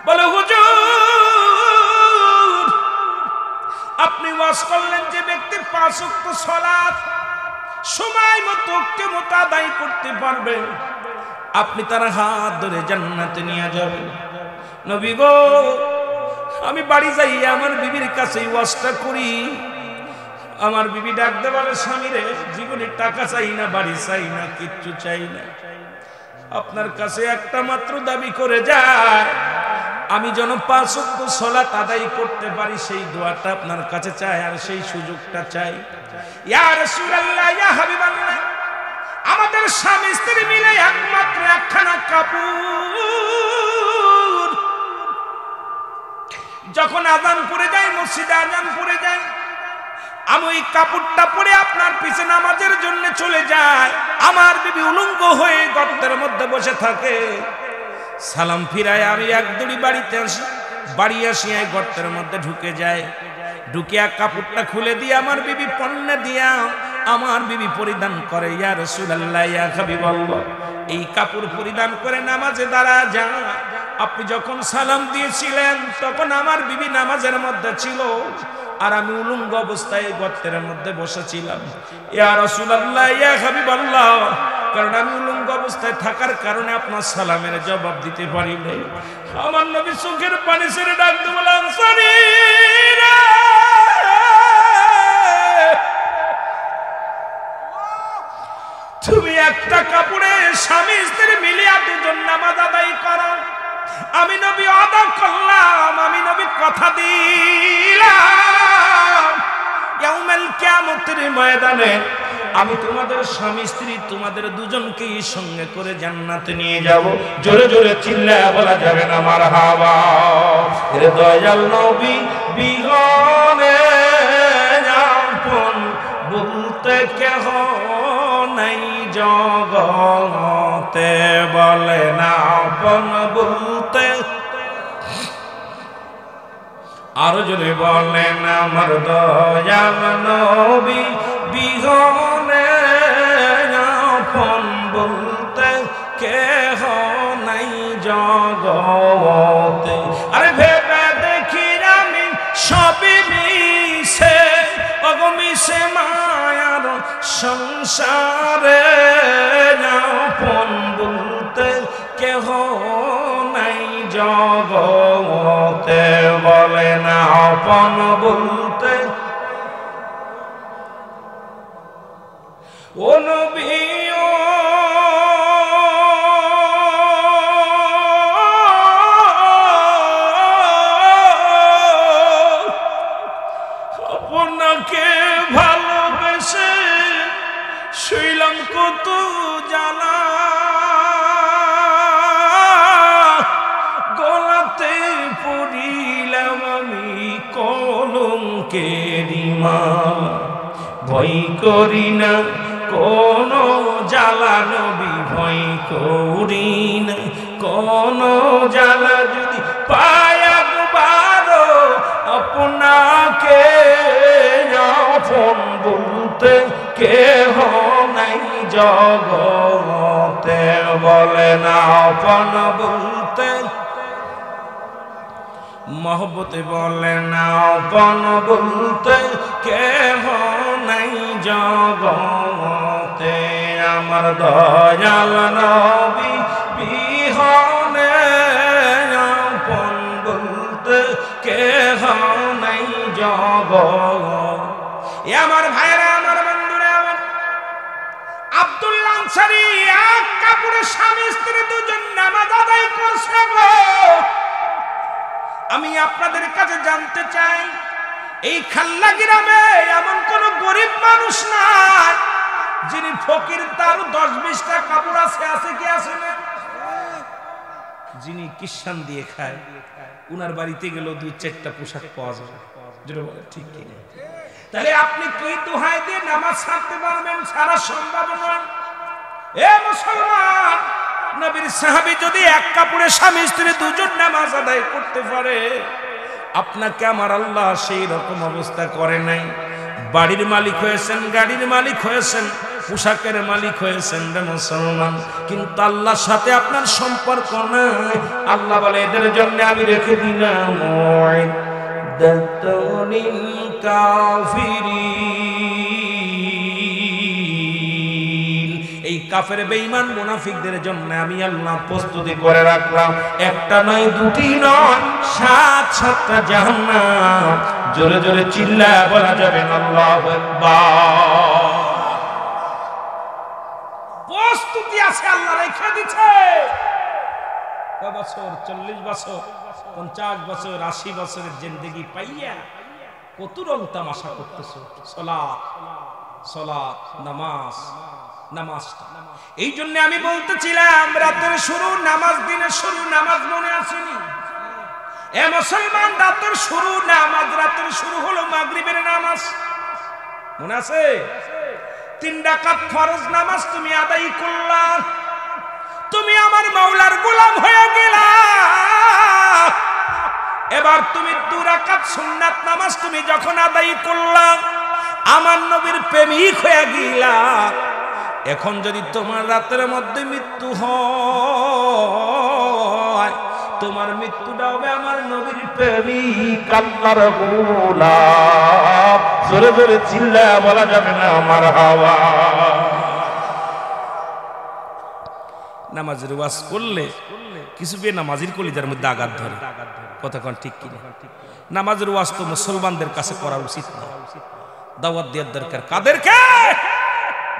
বলে হুজুর আপনি ওয়াজ করলেন যে ব্যক্তি 5 ওয়াক্ত সালাত সময় মতো আদায় করতে পারবে আপনি তার হাত ধরে জান্নাতে নিয়ে যাবেন। নবী গো আমি বাড়ি যাই আমার বিবির কাছে ওয়াজটা করি। আমার বিবি ডাকতে বলে স্বামী রে জীবনে টাকা চাই না বাড়ি চাই না কিচ্ছু চাই না, আপনার কাছে একটা মাত্র দাবি করে যায় আমি যেন 5 ওয়াক্ত সালাত আদায় করতে পারি সেই দোয়াটা আপনার কাছে চাই আর সেই সুযোগটা চাই। ইয়া রাসূলুল্লাহ ইয়া হাবিবাল্লাহ আমাদের স্বামী স্ত্রী মিলে একমাত্র একখানা কাপড় যখন আযান পড়ে যায় মসজিদে আযান পড়ে যায় আমি ওই কাপড়টা পরে আপনার পিছে নামাজের জন্য চলে যায়। আমার বিবি উলঙ্গ হয়ে গর্তের মধ্যে বসে থাকে। সালাম ফিরায় আমি এক দড়ি বাড়িতে আসি, বাড়ি আসি গর্তের মধ্যে ঢুকে যায়। ঢুকিয়া কাপড়টা খুলে দিয়ে আমার বিবি পণ্যে দিয়া আমার বিবি পরিধান করে। ইয়া রাসূলুল্লাহ ইয়া হাবিবাল্লাহ এই কাপড় পরিধান করে নামাজে দাঁড়া যায়। আপনি যখন সালাম দিয়েছিলেন তখন আমার বিবি নামাজের মধ্যে ছিল আর আমি উলঙ্গ অবস্থায় গর্তের মধ্যে বসেছিলাম। ইয়া রাসূলুল্লাহ ইয়া হাবিবাল্লাহ কারণ আমি উলঙ্গ অবস্থায় থাকার কারণে আপনার সালামের জবাব দিতে পারি নাই। আমার নবী চোখের পানি ছেড়ে ডাকতে বলে আনসারীরা তুমি একটা কাপড়ে স্বামী স্ত্রী মিলিয়া দুজন নামাজ আদায় করো। আমি নবী আদা করলাম, আমি নবী কথা দিলাম ইয়াউমুল কিয়ামতের ময়দানে আমি তোমাদের স্বামী স্ত্রী তোমাদের দুজনকেই সঙ্গে করে জান্নাতে নিয়ে যাব। জোরে জোরে চিল্লায়া বলা যাবে না মারহাবা। এরে দয়াল নবী বিহনে আপন বলতে কেহ নাই জগতে, বলে না আপন বলতে আরো জোরে বলেন আমার দয়াল নবী বিহনে আপন বলতে কেহ নাই জগতে। আরে ভেবে দেখি আমি সবই মিশে অগমিশে মায়ার সংসারে আপন বলতে কেহ নাই জগতে, বলে না আপন বলতে ও নবী আপনাকে ভালোবেসে শুইলাম কত জ্বালা, গলাতে পড়িলাম আমি কলঙ্কেরি মালা। ভয় করি না কোন জ্বালা নবী, ভয় করি না কোন জ্বালা, যদি পায় একবার আপনাকে আপন বলতে কেহ নাই জগতে, বলে না আপন বলতে মহব্বতে, বলে না আপন বলতে কেহ নাই জগতে। আমার দয়াল নবী বিহনে আপন বলতে কেহ নাই জগতে। আমার ভাইরা আমার বন্ধুরা আমার আব্দুল্লাহ আনসারী এক কাপড়ে স্বামী স্ত্রী দুজন নামাজ আদায় করছে গো। আমি আপনাদের কাছে জানতে চাই এই খাল্লা গ্রামে এমন কোন গরিব মানুষ নাই যিনি ফকির তার 10-20টা কাপড় আছে কি আছে না? যিনি কিষান দিয়ে খায় উনার বাড়িতে গেল 2-4টা পোশাক পাওয়া যাবে, যেটা বলে ঠিক কি না? তাহলে আপনি কি দোহাই দিয়ে নামাজ ছাড়তে পারবেন? সারা সম্ভব নয়। এ মুসলমান, নবীর সাহাবী যদি এক কাপড়ে স্বামী স্ত্রী দুজন নামাজ আদায় করতে পারে, আপনাকে আমার আল্লাহ সেই রকম অবস্থা করে নাই। বাড়ির মালিক হয়েছেন, গাড়ির মালিক হয়েছেন, পোশাকের মালিক হয়েছেন রে মুসলমান, কিন্তু আল্লাহর সাথে আপনার সম্পর্ক নাই। আল্লাহ বলে এদের জন্য আমি রেখে দিলাম এই কাফের বেঈমান মুনাফিকদের জন্য আমি আল্লাহ প্রস্তুতি করে রাখলাম। একটা নয়, দুটি নয়, 7-7টা জাহান্নাম। জোরে জোরে চিল্লায় বলা যাবে আল্লাহু আকবার। প্রস্তুতি আছে, আল্লাহ রেখে দিচ্ছে। কয় বছর? 40 বছর, 50 বছর, 80 বছরের জিন্দেগি পাইয়া কত রং তামাশা করতেছো। সালাত, সালাত, নামাজ, নামাজটা। এই জন্য আমি বলতেছিলাম রাতের শুরু নামাজ, দিনের শুরু নামাজ, মনে আসেনি? এ মুসলমান, রাতের শুরু নামাজ, রাতের শুরু হলো মাগরিবের নামাজ, মনে আছে? 3 রাকাত ফরজ নামাজ তুমি আদায় করলা, তুমি আমার মাওলার গোলাম হয়ে গেলা। এবার তুমি 2 রাকাত সুন্নাত নামাজ তুমি যখন আদায় করলা, আমার নবীর প্রেমিক হয়ে গেলা। এখন যদি তোমার রাতের মধ্যে মৃত্যু হয়, তোমার মৃত্যুটা হবে আমার নবীর প্রেমিক, আল্লাহর গোলাম। জোরে জোরে চিল্লায়া বলা যাবে না মারহাবা। নামাজের ওয়াজ করলে কিছু বেনামাজির কলিজার মধ্যে আঘাত ধরে, কথা কোন ঠিক কিনা? নামাজের ওয়াজ তো মুসলমানদের কাছে করা উচিত না। দাওয়াত দেওয়ার দরকার কাদেরকে?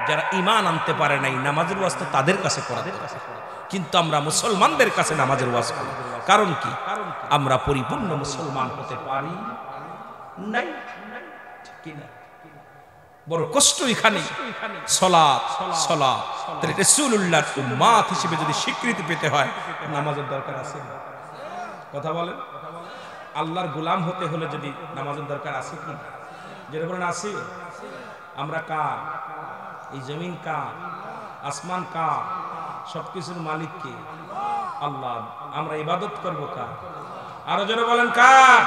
যারা ঈমান আনতে পারে নাই, নামাজের ওয়াজ তো তাদের কাছে করা দরকার। কিন্তু আমরা মুসলমানদের কাছে নামাজের ওয়াজ করি, কারণ কি? আমরা পরিপূর্ণ মুসলমান হতে পারি নাই, ঠিক কিনা? বড় কষ্ট এখানে। সালাত, সালাত, তাহলে রাসূলুল্লাহর উম্মত হিসেবে যদি স্বীকৃতি পেতে হয়, নামাজের দরকার আছে। কথা বলেন, আল্লাহর গোলাম হতে হলে যদি নামাজের দরকার আছে কি? যেটা বলেন আছে। আমরা কার? এই জমিন কার? আসমান কার? সবকিছুর মালিক কে? আল্লাহ। আমরা ইবাদত করব কার? আরো যারা বলেন কার?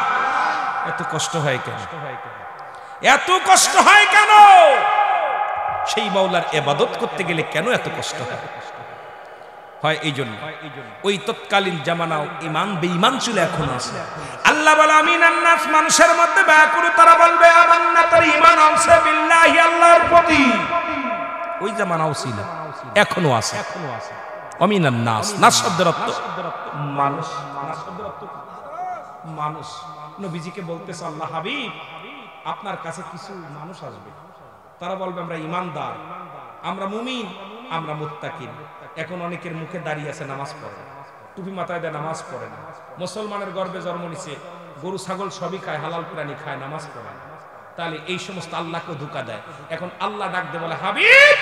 এত কষ্ট হয় কেন? এত কষ্ট হয় কেন? সেই মাওলার ইবাদত করতে গেলে কেন এত কষ্ট হয়? এই জন্য ওই তৎকালীন জামানাও ঈমান বেঈমান ছিল, এখন আছে। আল্লাহ বলে আমিনান নাস, মানুষের মধ্যে ব্যাকুল তারা বলবে আমান্না, তার ঈমান আছে বিল্লাহি, আল্লাহর প্রতি। ওই জামানাও ছিল, এখনো আছে। আমিনান নাস, নাস শব্দের অর্থ মানুষ। নাস শব্দের অর্থ মানুষ। নবীজিকে বলতেছে আল্লাহ হাবিব, আপনার কাছে কিছু মানুষ আসবে, তারা বলবে আমরা ঈমানদার, আমরা মুমিন, আমরা মুত্তাকিন। এখন অনেকের মুখে দাঁড়িয়ে আছে, নামাজ পড়ে না, টুপি মাথায় দেয়, নামাজ পড়ে না। মুসলমানের গর্ভে জন্ম নিছে, গরু ছাগল সবই খায়, হালাল প্রাণী খায়, নামাজ পড়ে না। তাহলে এই সমস্ত আল্লাহকে ধোঁকা দেয়। এখন আল্লাহ ডাক দিয়ে বলে হাবিব,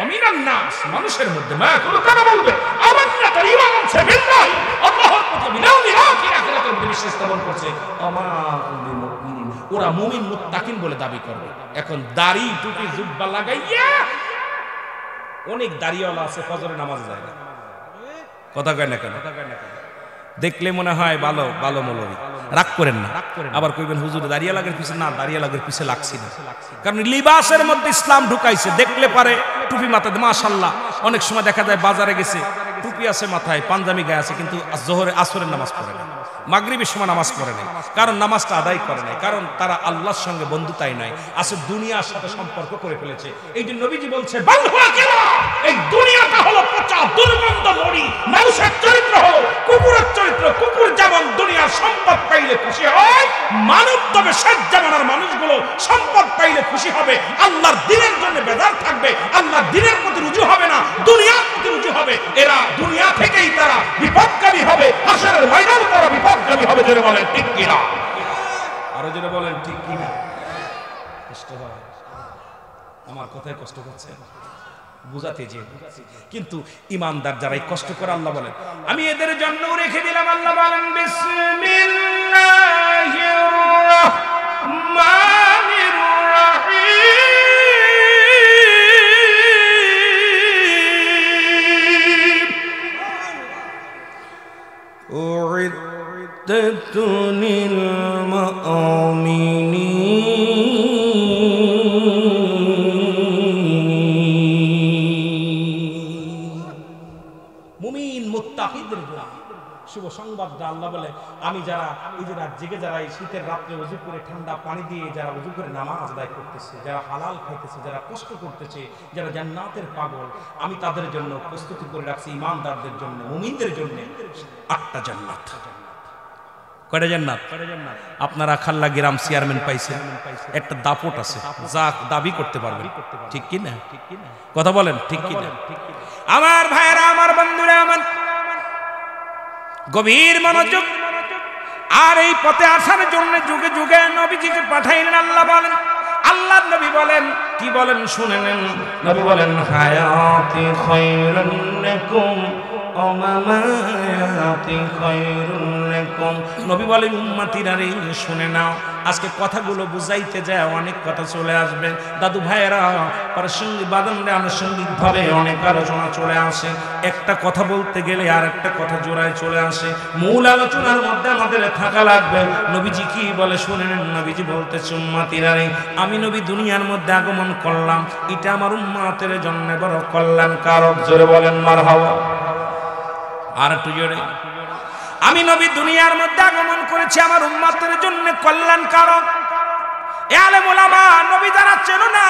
আমিনান নাস, মানুষের মধ্যে মা কোন তারা বলবে আমান্না, তার ঈমান আছে বিল্লাহি, আল্লাহর প্রতি, বিনাউল আখির, আখিরাতের প্রতি বিশ্বাস স্থাপন করছে। আমাকুল মুমিনিন, ওরা মুমিন মুত্তাকিন বলে দাবি করবে। এখন দাড়ি টুপি জুব্বা লাগাইয়া অনেক দাড়িওয়ালা আছে, ফজরের নামাজ যায় না। কথা কয় না কেন? দেখলে মনে হয় ভালো ভালো মৌলবী, রাগ করেন না। আবার কইবেন হুজুর দাঁড়িয়ে লাগের পিছে না, দাঁড়িয়ে লাগের পিছে লাগছি না, কারণ লিবাসের মধ্যে ইসলাম ঢুকাইছে। দেখলে পারে টুপি মাথায়, মাশাআল্লাহ। অনেক সময় দেখা যায় বাজারে গেছে, টুপি আছে মাথায়, পাঞ্জাবি গায়ে আছে, কিন্তু জোহরে আসরের নামাজ পড়ে না, মাগরিবের সময় নামাজ পড়ে নাই, কারণ নামাজটা আদায় করে নাই, কারণ তারা আল্লাহর সঙ্গে বন্ধুতাই নাই, আছে দুনিয়ার সাথে সম্পর্ক করে ফেলেছে। এই যে নবীজি বলছে এই দুনিয়াটা হলো পচা দুর্গন্ধ মরি, মানুষের চরিত্র হলো কুকুরের চরিত্র। কুকুর যেমন দুনিয়ার সম্পদ পাইলে খুশি হয়, মানব তবে শেষ জামানার মানুষগুলো সম্পদ পাইলে খুশি হবে, আল্লাহর দ্বীনের জন্য বেজার থাকবে, আল্লাহর দ্বীনের প্রতি রুজু হবে না, দুনিয়ার প্রতি রুজু হবে। এরা দুনিয়া থেকেই তারা বিপদকারী হবে, হাসরের ময়দানে তারা বিপদকারী হবে। জোরে বলেন ঠিক কিনা? আরো জোরে বলেন ঠিক কিনা? কষ্ট হয়, আমার কথায় কষ্ট হচ্ছে বুঝাতে যে, কিন্তু ইমানদার যারাই কষ্ট করে, আল্লাহ বলেন আমি এদের জন্য রেখে দিলাম। আল্লাহ বলেন বিসমিল্লাহির রাহমানির রাহিম, উইদ্দাত লিল মুমিনিন সুন্নাত আল্লাহ বলে আমি যারা এই যে রাত জেগে যারা এই শীতের রাত্রে ওযু করে ঠান্ডা পানি দিয়ে যারা ওযু করে নামাজ আদায় করতেছে, যারা হালাল খাইতেছে, যারা কষ্ট করতেছে, যারা জান্নাতের পাগল, আমি তাদের জন্য প্রস্তুতি করে রাখছি ঈমানদারদের জন্য, মুমিনদের জন্য 8টা জান্নাত। কয়টা জান্নাত? আপনারা খাল্লা গ্রাম চেয়ারম্যান পাইছেন, একটা দাপট আছে, যা দাবি করতে পারবেন, ঠিক কি না? কথা বলেন ঠিক কি না? আমার ভাইরা, আমার বন্ধুরা, আমার গভীর মনোযোগ। আর এই পথে আসার জন্য যুগে যুগে নবীজিকে পাঠাইলেন আল্লাহ। বলেন আল্লাহর নবী বলেন কি বলেন শুনে নেন। নবী বলেন হায়াতি খায়রুন লাকুম ওয়া মামাতি খায়রুন লাকুম। নবী বলেন উম্মতিরা রে শুনে নাও। আজকে কথাগুলো বুঝাইতে যায় অনেক কথা চলে আসবে। দাদু ভাইয়েরা প্রাসঙ্গিক বাদনরে আনুষঙ্গিক ভাবে অনেক আলোচনা চলে আসে। একটা কথা বলতে গেলে আর একটা কথা জোড়ায় চলে আসে। মূল আলোচনার মধ্যে আমাদের থাকা লাগবে। নবীজি কি বলে শুনে নেন। নবীজি বলতেছে উম্মতিরা রে, আমি নবী দুনিয়ার মধ্যে আগমন করলাম, এটা আমার উম্মতের জন্য বড় কল্যাণকারক। জোরে বলেন মারহাবা। আর একটু জোরে। আমি নবী দুনিয়ার মধ্যে আগমন করেছি আমার উম্মতের জন্য কল্যাণকারক। এ আলেম ওলামা, নবী যারা চেনো না,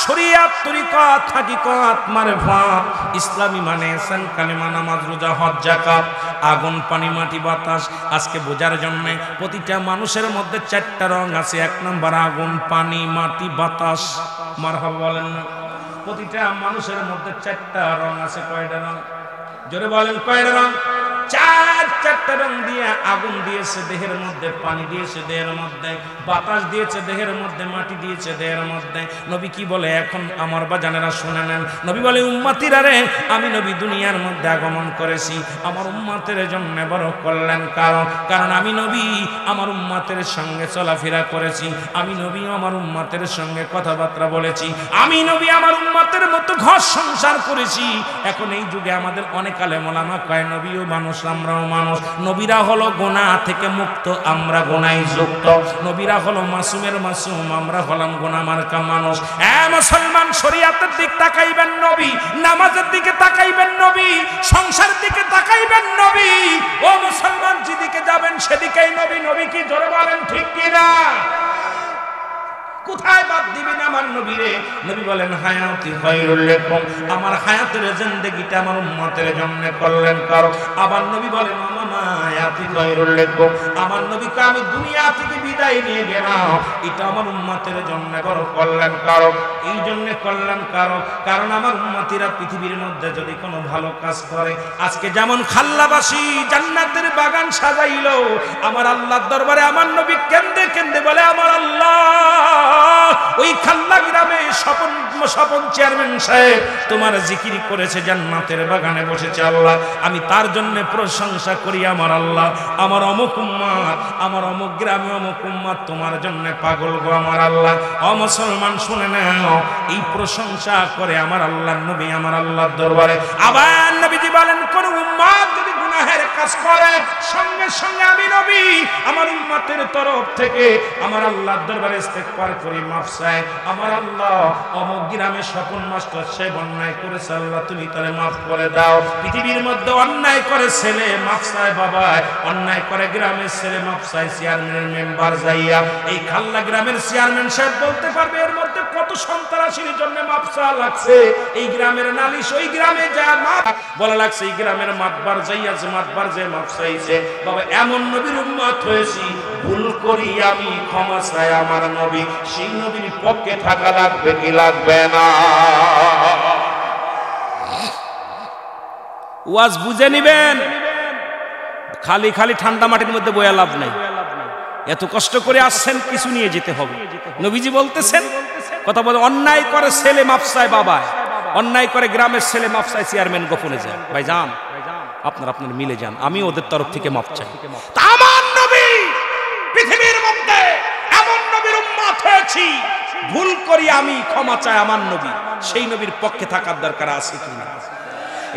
শরিয়াত, তরিকত, হাকিকত, মারফাত, ইসলামী মানে ইহসান, কালেমা, নামাজ, রোজা, হজ, যাকাত, আগুন, পানি, মাটি, বাতাস। আজকে বোঝার জন্য প্রতিটা মানুষের মধ্যে 4টা রং আছে। 1 নম্বর আগুন, পানি, মাটি, বাতাস। মারহাবা বলেন না? প্রতিটা মানুষের মধ্যে 4টা রং আছে। কয়টা রং? জোরে বলেন কয়টা রং? 4টা রং দিয়ে আগুন দিয়েছে দেহের মধ্যে, পানি দিয়েছে দেহের মধ্যে, বাতাস দিয়েছে দেহের মধ্যে, মাটি দিয়েছে দেহের মধ্যে। নবী কি বলে এখন আমার বাজানেরা শুনে নেন। নবী বলে উম্মতিরা রে, আমি নবী দুনিয়ার মধ্যে আগমন করেছি আমার উম্মতের জন্য বড় কল্যাণকারক। কারণ আমি নবী আমার উম্মতের সঙ্গে চলাফেরা করেছি, আমি নবী আমার উম্মতের সঙ্গে কথাবার্তা বলেছি, আমি নবী আমার উম্মতের মতো ঘর সংসার করেছি। এখন এই যুগে আমাদের অনেক আলেম ওলামা কয় নবীও মানুষ, আমরাও মানুষ। নবীরা হলো গুনাহ থেকে মুক্ত, আমরা গুনায় যুক্ত। নবীরা হলো মাসুমের মাসুম, আমরা হলাম গুনাহ মার্কা মানুষ। এ মুসলমান, শরীয়তের দিক তাকাইবেন নবী, নামাজের দিকে তাকাইবেন নবী, সংসারের দিকে তাকাইবেন নবী। ও মুসলমান, যেদিকে যাবেন সেদিকেই নবী। নবী কি জোরে বলেন ঠিক কি না? কোথায় বাদ দিবেন আমার নবীরে? নবী বলেন হায়াতি খায়রুল লাকুম, আমার হায়াতের জিন্দেগিটা আমার উম্মতের জন্য কল্যাণকারক। আবার নবী বলেন মামায়াতি খায়রুল লাকুম, আমার নবীকে আমি দুনিয়া থেকে বিদায় নিয়ে গেলাম, এটা আমার উম্মতের জন্য বড় কল্যাণকারক। এই জন্য কল্যাণকারক কারণ আমার উম্মতিরা পৃথিবীর মধ্যে যদি কোনো ভালো কাজ করে, আজকে যেমন খাল্লাবাসী জান্নাতের বাগান সাজাইলো, আমার আল্লাহর দরবারে আমার নবী কেন্দে কেন্দে বলে আমার আল্লাহ, ওই খাল্লা গ্রামে স্বপন চেয়ারম্যান সাহেব তোমার জিকির করেছে, জান্নাতের বাগানে বসেছে আল্লাহ, আমি তার জন্য প্রশংসা করি। আমার আল্লাহ, আমার অমুক উম্মত, আমার অমুক গ্রামে অমুক উম্মত তোমার জন্য পাগল গো আমার আল্লাহ। ও মুসলমান শুনে নাও, এই প্রশংসা করে আমার আল্লাহর নবী আমার আল্লাহর দরবারে। আবার নবীজি বলেন কোন উম্মত যদি গুনাহের কাজ করে, সঙ্গে সঙ্গে আমি নবী আমার উম্মতের তরফ থেকে আমার আল্লাহর দরবারে ইস্তেগফার করি, মাফ চাই। আমার আল্লাহ অমুক গ্রামে স্বপন মাস্টার সাহেব অন্যায় করেছে, আল্লাহ তুমি তারে মাফ করে দাও। পৃথিবীর মধ্যে অন্যায় করে ছেলে মাফ চায় বাবা, অন্যায় করে গ্রামের ছেলে মাফ চায় চেয়ারম্যানের মেম্বার যাইয়া। এই খাল্লা গ্রামের চেয়ারম্যান সাহেব বলতে পারবে এর মধ্যে কত সন্ত্রাসীর জন্য মাফ চাওয়া লাগছে। এই গ্রামের নালিশ ওই গ্রামে যা মাফ বলা লাগছে, এই গ্রামের মাতবার যাইয়া যে মাতবার যে মাফ চাইছে। বাবা এমন নবীর উম্মত হয়েছি, ভুল করি আমি ক্ষমা চাই আমার নবী, সেই নবীর পক্ষে থাকা লাগবে কি লাগবে না? ওয়াজ বুঝে নিবেন, খালি খালি ঠান্ডা মাটির মধ্যে বয়া লাভ নাই। এত কষ্ট করে আসছেন, কিছু নিয়ে যেতে হবে। নবীজি বলতেছেন কথা বলে, অন্যায় করে ছেলে মাফ চায় বাবা, অন্যায় করে গ্রামের ছেলে মাফ চায় চেয়ারম্যান গোপনে যায়। ভাই যান, আপনার মিলে যান, আমি ওদের তরফ থেকে মাফ চাই। আমার নবী পৃথিবীর মধ্যে এমন নবীর উম্মত হয়েছি, ভুল করি আমি ক্ষমা চাই আমার নবী, সেই নবীর পক্ষে থাকার দরকার আছে কিনা?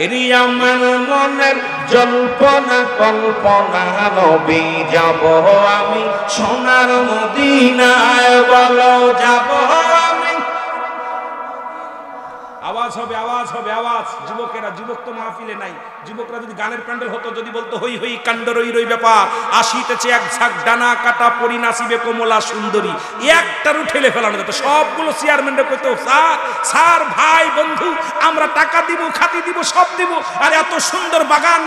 এরি আমার মনের জল্পনা কল্পনা, নবী যাব আমি সোনার মদিনায়, বলো যাব আমি। আওয়াজ হবে, আওয়াজ হবে, আওয়াজ। যুবকেরা, যুবক তো মাহফিলে নাই, যুবকরা যদি গানের প্যান্ডেল হতো, যদি বলতো হই হই কাণ্ড রই রই ব্যাপার, আসিতেছে এক ঝাঁক ডানা কাটা পরি নাচিবে কমলা সুন্দরী, একটারও ঠেলে ফেলানো যেত। সবগুলো চেয়ারম্যানরা কইতো স্যার স্যার ভাই বন্ধু আমরা টাকা দিব, খাতি দিব, সব দিব, আর এত সুন্দর বাগান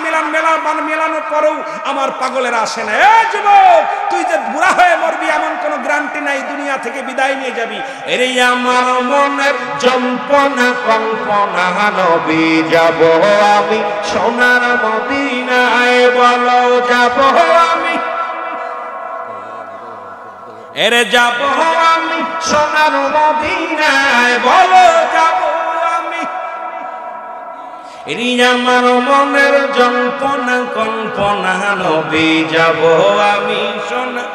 মেলানোর পরেও আমার পাগলেরা আসে না। এ যুবক, তুই যে বুড়া হয়ে মরবি এমন কোনো গ্যারান্টি নাই, দুনিয়া থেকে বিদায় নিয়ে যাবি। এরে আমার মনের জল্পনা কল্পনা, নবী যাব আমি সোনার মদিনায়, বলো যাব আমি, এরে যাব আমি সোনার মদিনায়, বলো যাব আমি। এরে আমার মনের জল্পনা কল্পনা, নবী যাব আমি সোনার,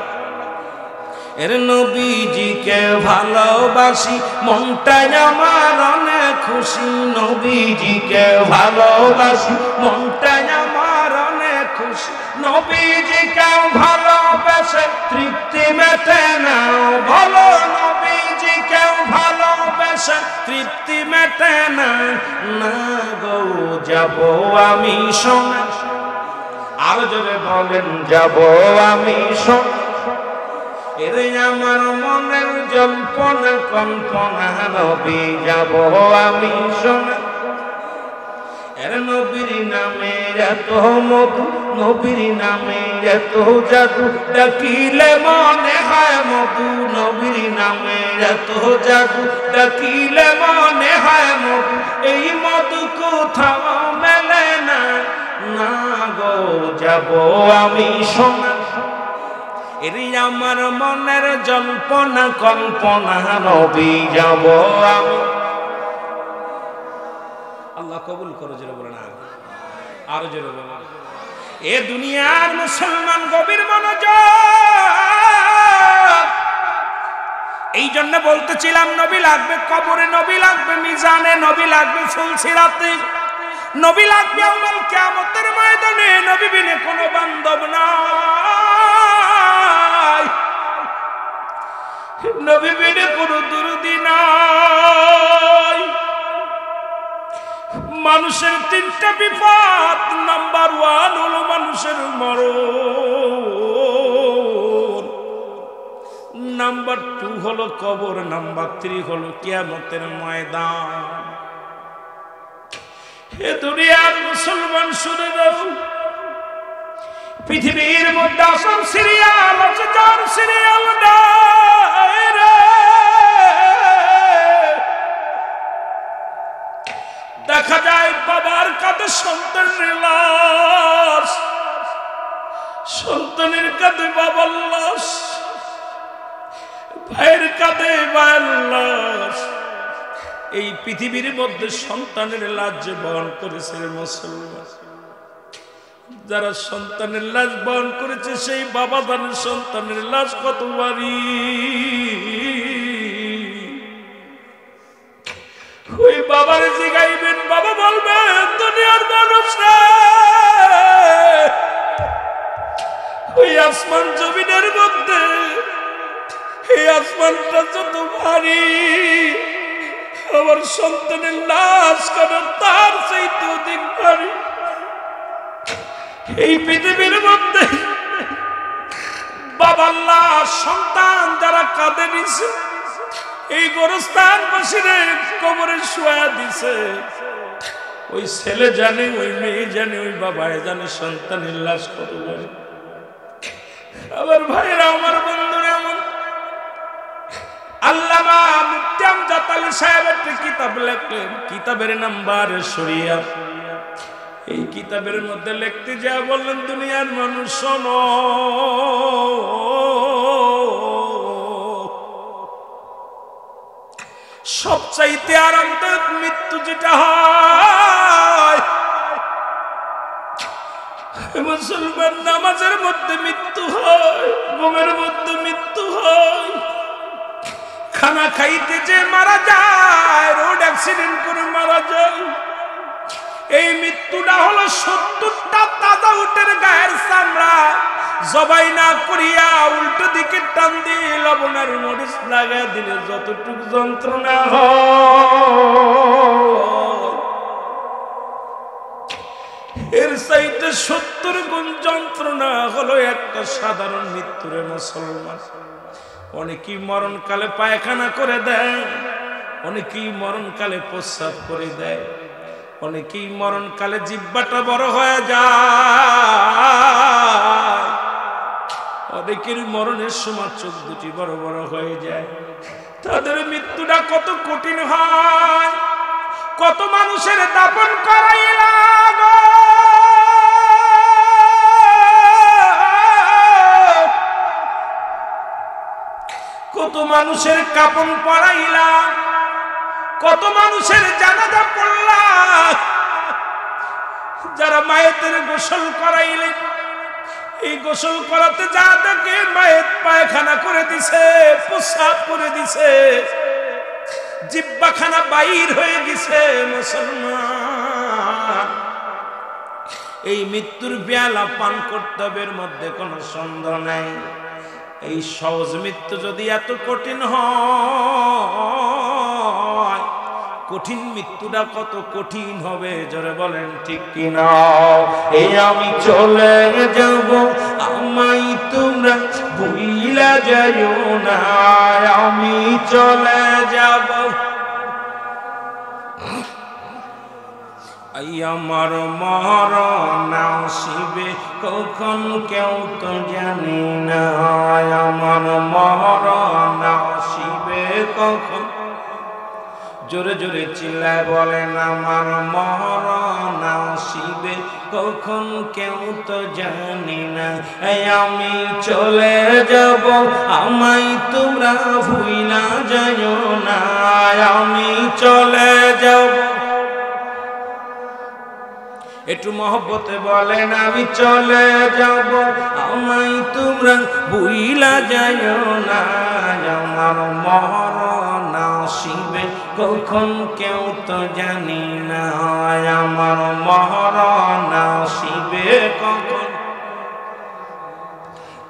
এর নবীজিকে ভালোবাসি মনটাই আমার অনেক খুশি, নবীজিকে ভালোবাসি মনটাই আমার অনেক খুশি, নবীজিকে ভালোবেসে তৃপ্তি মেটে না, বলো নবীজিকে ভালোবেসে তৃপ্তি মেটে না, না গো যাব আমি সোনা, আর জোরে বলেন যাব আমি সোনা। এরে আমার মনের জল্পনা কল্পনা, নবী যাব আমি সোনা, এর নবীর নামে এত মধু, নবীর নামে এত জাদু, ডাকিলে মনে হয় মধু, নবীর নামে এত জাদু, ডাকিলে মনে হয় মধু, এই মধু কোথাও মেলে না, না গো যাব আমি সোনা। এরে আমার মনের জল্পনা কল্পনা, নবী যাব আমি। আল্লাহ কবুল করো, জোরে বলে না আরো জোরে বলে। এ দুনিয়ার মুসলমান গভীর মনোযোগ। এই জন্য বলতেছিলাম নবী লাগবে কবরে, নবী লাগবে মিজানে, নবী লাগবে ফুলসিরাতে, নবী লাগবে আমল কিয়ামতের ময়দানে, নবী বিনে কোনো বান্ধব নাই, নবী বিনে কোনো দুরুদি নাই। মানুষের তিনটা বিপদ, নাম্বার 1 হলো মানুষের মরণ, নাম্বার 2 হলো কবর, নাম্বার 3 হলো কিয়ামতের ময়দান। হে দুনিয়ার মুসলমান শুনে দাও, পৃথিবীর মধ্যে আসল সিরিয়াল আছে, যার সিরিয়াল নাই রে। দেখা যায় বাবার কাঁধে সন্তানের লাশ, সন্তানের কাঁধে বাবার লাশ, ভাইয়ের কাঁধে ভাইয়ের লাশ। এই পৃথিবীর মধ্যে সন্তানের লাশ যে বহন করেছে মুসলমান, যারা সন্তানের লাশ বহন করেছে সেই বাবা জানের সন্তানের লাশ কত ভারী। ওই বাবার জিগাইবেন, বাবা বলবে দুনিয়ার মানুষ ওই আসমান জমিনের মধ্যে এই আসমানটা যত ভারী, আমার সন্তানের লাশ কেন তার সেই দুদিন ভারী। এই পৃথিবীর মধ্যে বাবার লাশ সন্তান যারা কাঁদে নিছে, এই গোরস্থান বসিরে কবরে শুয়া দিছে, ওই ছেলে জানে, ওই মেয়ে জানে, ওই বাবায় জানে সন্তানের লাশ কত ভারী। আমার ভাইরা, আমার বন্ধুরা, এমন আল্লামা মুফতি আমজাদ আলী সাহেব একটা কিতাব লেখলেন, কিতাবের নাম্বার শরিয়াত। এই কিতাবের মধ্যে লিখতে যা বললেন, দুনিয়ার মানুষ শোনো, সবচাইতে আরামদায়ক মৃত্যু যেটা হয়, মুসলমান নামাজের মধ্যে মৃত্যু হয়, ঘুমের মধ্যে মৃত্যু হয়, খানা খাইতে যে মারা যায়, রোড অ্যাক্সিডেন্ট করে মারা যায়। এই মৃত্যুটা হলো 70টা তাজা উটের গায়ের চামড়া জবাই না করিয়া উল্টো দিকে টান দিয়ে লবণের মরিচ লাগা দিলে যতটুকু যন্ত্রণা হয়, এর চাইতে 70 গুণ যন্ত্রণা হলো একটা সাধারণ মৃত্যুরে মুসলমান। অনেকেই মরণকালে পায়খানা করে দেয়, অনেকেই মরণকালে প্রস্রাব করে দেয়, অনেকেই মরণকালে জিহ্বাটা বড় হয়ে যায়, অনেকের মরণের সময় চোখ দুটি বড় বড় হয়ে যায়। তাদের মৃত্যুটা কত কঠিন হয়, কত মানুষের দাফন করাইলা গো, কত মানুষের কাফন পরাইলা, কত মানুষের জানাজা পড়লা। যারা মায়েদের গোসল করাইলে, এই গোসল করাতে যা দেখে মায়ের পায়খানা করে দিছে, প্রস্রাব করে দিছে, জিহ্বাখানা বাইর হয়ে গেছে। মুসলমান, এই মৃত্যুর পেয়ালা পান কর্তব্যের মধ্যে কোনো সন্দেহ নাই। এই সহজ মৃত্যু যদি এত কঠিন হয়, কঠিন মৃত্যুটা কত কঠিন হবে জোরে বলেন ঠিক কিনা? এই আমি চলে যাব, আমায় তোমরা ভুইলা যাইও না, আমি চলে যাব। আমার মরণ আসিবে কখন কেউ তো জানি না, আমার মরণ আসিবে কখন। জোরে জোরে চিল্লায় বলেন, আমার মরণ আসিবে কখন কেউ তো জানি না। আমি চলে যাব, আমায় তোমরা ভুইলা যাইও না, আমি চলে যাব। একটু মহব্বতে বলেন, আমি চলে যাব, আমায় তোমরা ভুইলা যাইও না, আমার মরণ আসিবে কখন কেউ তো জানি না, আমার মরণ আসিবে কখন।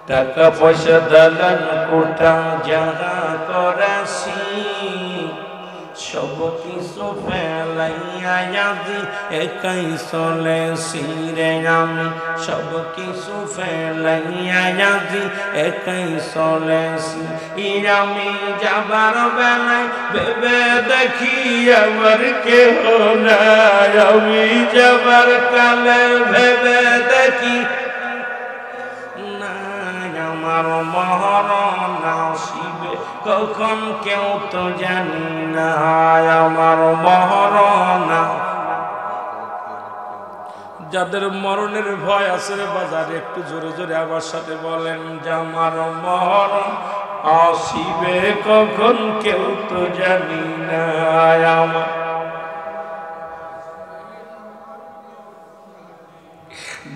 টাকা পয়সা দালান কোঠা যাহা করাছি, সব কিছু ফেলাইয়া আজি একাই চলেছি রে আমি, সব কিছু ফেলাইয়া আজি একাই চলেছি। আমি যাবার বেলায় ভেবে দেখি আমার কেহ নাই, আমি যাবার কালে ভেবে দেখি আমার মরণ আসিবে কখন কেউ তো জানি না, আমার মরণ। যাদের মরণের ভয় আছে রে বাজারে, একটু জোরে জোরে আমার সাথে বলেন যে আমার মরণ আসিবে কখন কেউ তো জানি না, আমার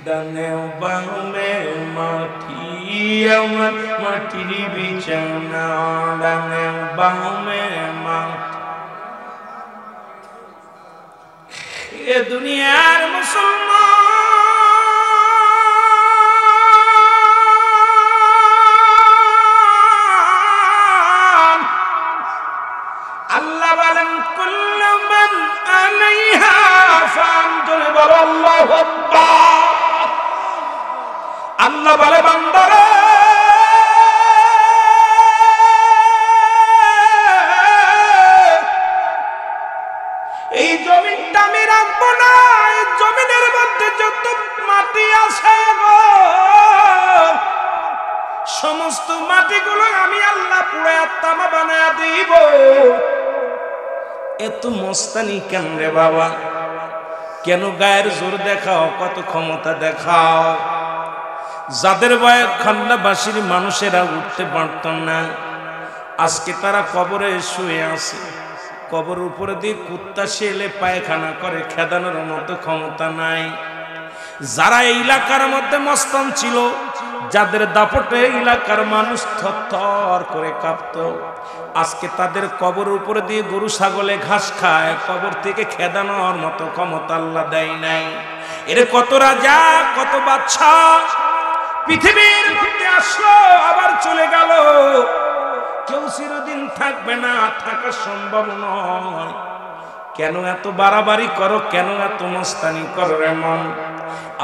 ডানে বামে মাটি, আমার মাটির বিছানা, ডানে বামে মাটি। এ দুনিয়ার মুসলমান, আল্লাহ বলেন কুল্লু মান আলাইহা ফান, জোরে বলো আল্লাহু আকবার। আল্লাহ বলে বান্দারা, এই জমিনটা আমি রাখবো না, এই জমিনের মধ্যে যত মাটি আছে গো, সমস্ত মাটিগুলো আমি আল্লাহ পুড়ে তামা বানায় দিব। এত মস্তানি কেন রে বাবা? কেন গায়ের জোর দেখাও, কত ক্ষমতা দেখাও? যাদের ভয়ে খান্দাবাসীর মানুষেরা উঠতে পারত না, আজকে তারা কবরে শুয়ে আছে। কবর উপরে দিয়ে কুত্তা শেলে পায়খানা করে, খেদানোর মতো ক্ষমতা নাই। যারা এই এলাকার মধ্যে মস্তান ছিল, যাদের দাপটে এলাকার মানুষ থরথর করে কাঁপত, আজকে তাদের কবর উপরে দিয়ে গরু ছাগলে ঘাস খায়, কবর থেকে খেদানোর মতো ক্ষমতা আল্লাহ দেয় নাই। এর কত রাজা, কত বাদশা পৃথিবীর মধ্যে আসলো, আবার চলে গেল। কেউ চিরদিন থাকবে না, থাকা সম্ভব নয়। কেন এত বাড়াবাড়ি করো, কেন এত মস্তানি করো রে মন?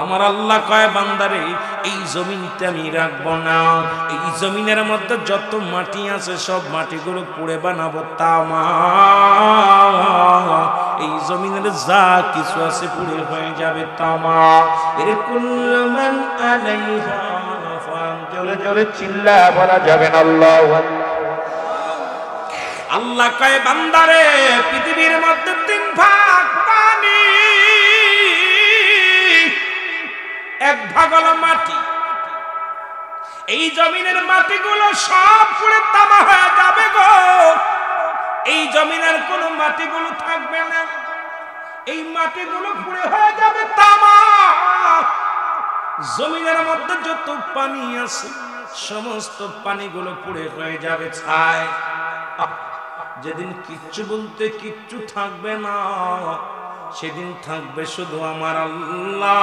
আমার আল্লাহ কয় বান্দারে এই জমিনটা আমি রাখবো না, এই জমিনের মধ্যে যত মাটি আছে সব মাটিগুলো পুড়ে বানাবো তামা। এই জমিনের যা কিছু আছে পুড়ে হয়ে যাবে তামা। এর কুল্লু মান আলাইহা ফান, জোরে জোরে চিল্লা বলা যাবে না আল্লাহু আকবার। আল্লাহ কয় বান্দারে পৃথিবীর মধ্যে 3 ভাগ পানি, 1 ভাগ হলো মাটি। এই জমিনের মাটিগুলো সব পুড়ে তামা হয়ে যাবে গো। এই জমিনের কোন মাটিগুলো থাকবে না, এই মাটিগুলো পুড়ে হয়ে যাবে তামা। জমিনের মধ্যে যত পানি আছে সমস্ত পানিগুলো পুড়ে হয়ে যাবে ছাই। যেদিন কিচ্ছু বলতে কিচ্ছু থাকবে না, সেদিন থাকবে শুধু আমার আল্লাহ।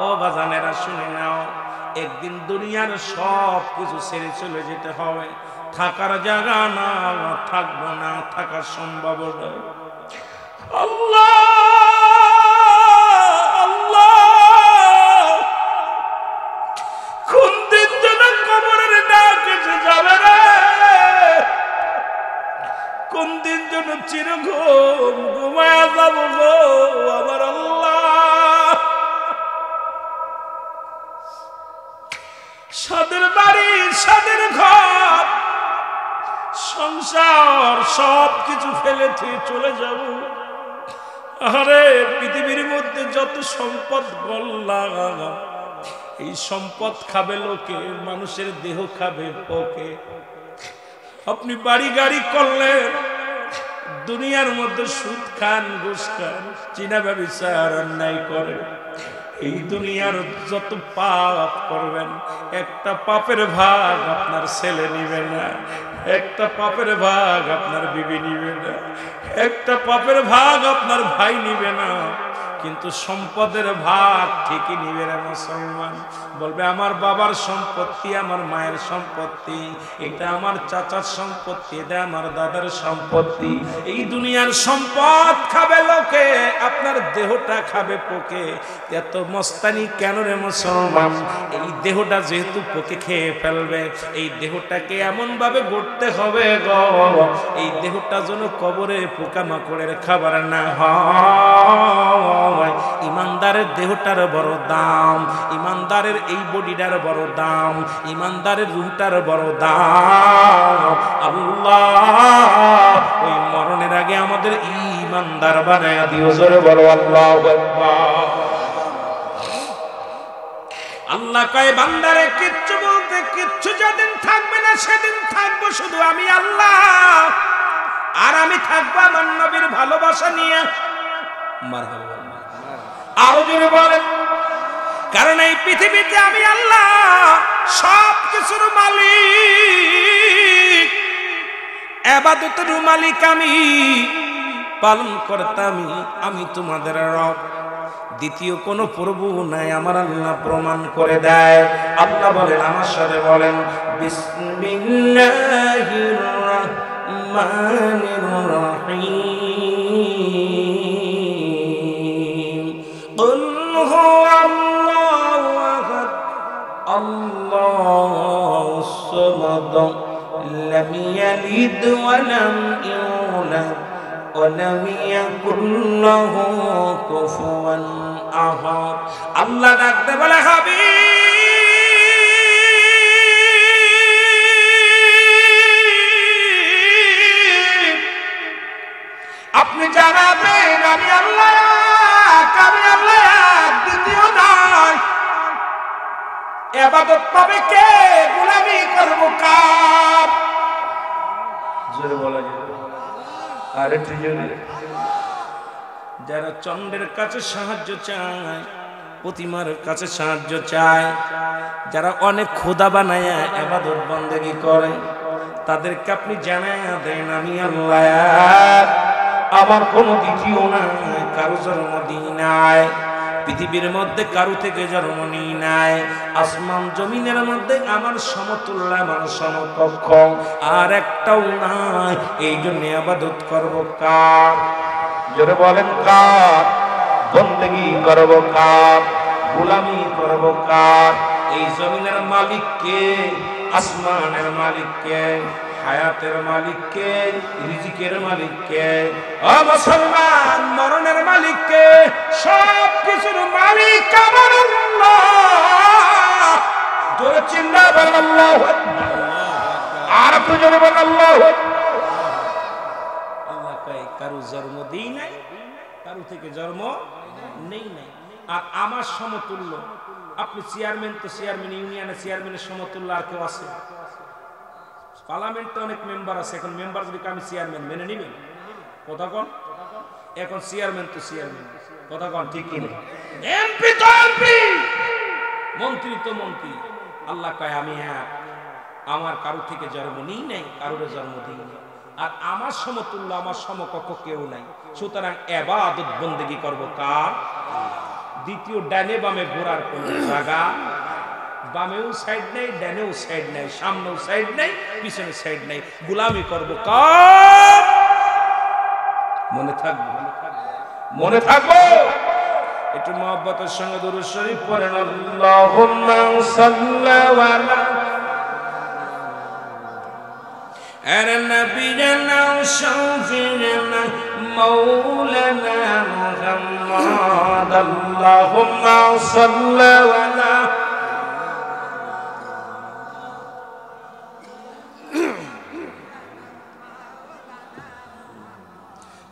ও বাজানেরা শুনে নাও, একদিন দুনিয়ার সব কিছু ছেড়ে চলে যেতে হবে। থাকার জায়গা না, থাকবো না, থাকা সম্ভব নয়। আল্লাহ আল্লাহ, কোন দিন যেন কবরের ডাক এসে যাবে রে, কোন দিন যেন চিরঘুম ঘুমায়া যাব গো আমার আল্লাহ। সাদের বাড়ি, সাদের ঘর, সংসার সব কিছু ফেলে দিয়ে চলে যাব। আরে পৃথিবীর মধ্যে যত সম্পদ গল্লাম, এই সম্পদ খাবে লোকে, মানুষের দেহ খাবে পোকে। আপনি বাড়ি গাড়ি করলেন, দুনিয়ার মধ্যে সুদ খান, ঘুষ খান, চীনা ব্যবসার অন্যায় করে। এই দুনিয়ার যত পাপ করবেন, একটা পাপের ভাগ আপনার ছেলে নিবে না, একটা পাপের ভাগ আপনার বিবি নিবে না, একটা পাপের ভাগ আপনার ভাই নিবে না, কিন্তু সম্পদের ভাগ ঠিকই নিবে না মুসলমান। বলবে আমার বাবার সম্পত্তি, আমার মায়ের সম্পত্তি, এটা আমার চাচার সম্পত্তি, এটা আমার দাদার সম্পত্তি। এই দুনিয়ার সম্পদ খাবে লোকে, আপনার দেহটা খাবে পোকে। এত মস্তানি কেন রে মুসলমান? এই দেহটা যেহেতু পোকে খেয়ে ফেলবে, এই দেহটাকে এমন ভাবে গড়তে হবে গো, এই দেহটা যেন কবরে পোকামাকড়ের খাবার না হয়। ইমানদারের দেহটার বড় দাম, ইমানদারের এই বডিটার বড় দাম, ইমানদারের রূহটার বড় দাম। আল্লাহ ওই মরণের আগে আমাদের ইমানদার বানায়া দিও, জোরে বলো আল্লাহু আকবার। আল্লাহ কয় বান্দারে কিচ্ছু বলতে কিচ্ছু যেদিন থাকবে না, সেদিন থাকবো শুধু আমি আল্লাহ, আর আমি থাকবো আমার নবীর ভালোবাসা নিয়ে। মারহাবা, আরো জোরে বলেন। কারণ এই পৃথিবীতে আমি আল্লাহ সব কিছুর মালিক, ইবাদতের মালিক আমি, পালন কর্তা আমি তোমাদের রব। দ্বিতীয় কোনো প্রভু নাই, আমার আল্লাহ প্রমাণ করে দেয়। আল্লাহ বলেন, আমার সাথে বলেন, বিসমিল্লাহির রহমানির রহিম। কুল হুয়াল্লাহু আহাদ, আল্লাহুস সামাদ, লাম ইয়ালিদ ওয়া লাম ইউলাদ ওয়া লাম ইয়াকুল লাহু কুফুয়ান আহাদ। আল্লাহ ডাকতে বলে, হাবিব আপনি জানাবেন আমি আল্লাহ, আমি আল্লাহ, দ্বিতীয় নয়। ইবাদত পাবে কে, গোলামি করব কার? জোরে বলা যাবে আর একটু জোরে। যারা চন্দ্রের কাছে সাহায্য চায়, প্রতিমার কাছে সাহায্য চায়, যারা অনেক খোদা বানায় ইবাদত বন্দেগী করে, তাদেরকে আপনি জানায়া দেন আমি আল্লাহ, আমার কোনো দ্বিতীয় নাই, কারো জন্মদিন নাই। পৃথিবীর মধ্যে কারো থেকে জন্ম নিই নাই, আসমান জমিনের মধ্যে আমার সমতুল্য আমার সমকক্ষ আর একটাও নাই। এই জন্য ইবাদত করব কার? জোরে বলেন কার? বন্দেগী করব কার? গোলামি করব কার? এই জমিনের মালিক কে? আসমানের মালিক কে? হায়াতের মালিক কে? রিজিকের মালিক কে? ও মুসলমান, মরণের মালিক কে? সব কিছুর মালিক আমার আল্লাহ। জোরে চিল্লা বলেন আল্লাহু আকবার। আর একটু জোরে বলেন আল্লাহু আকবার। আল্লাহ কয় কারো জন্ম দেই নাই, কারো থেকে জন্ম নেই নাই। আর আমার সমতুল্য, আপনি চেয়ারম্যান তো চেয়ারম্যান, ইউনিয়নের চেয়ারম্যানের সমতুল্য আর কেউ আছে? পার্লামেন্টে অনেক মেম্বার আছে, এখন মেম্বার যদি আমি চেয়ারম্যান মেনে নিবেন? কথা কন। এখন চেয়ারম্যান তো চেয়ারম্যান, কথা কন ঠিক কি না? এমপি তো এমপি, মন্ত্রী তো মন্ত্রী। আল্লাহ কয় আমি এক, আমার কারো থেকে জন্ম নিই নাই, কারোর জন্ম দিই নাই, আর আমার সমতুল্য আমার সমকক্ষ কেউ নাই। সুতরাং ইবাদত বন্দেগী করব কার? দ্বিতীয় ডানে বামে ঘোরার কোন জায়গা, বামেও সাইড নাই, ডানেও সাইড নাই, সামনেও সাইড নাই, পিছনে সাইড নাই। গোলামি করব কার? মনে থাকবে, মনে থাকবো। একটু মহব্বতের সঙ্গে দুরূদ শরীফ পড়েন। আল্লাহুম্মা সাল্লি আলা নবিয়িনা শাফিঈনা মাওলানা মুহাম্মদ। আল্লাহুম্মা সাল্লি আলা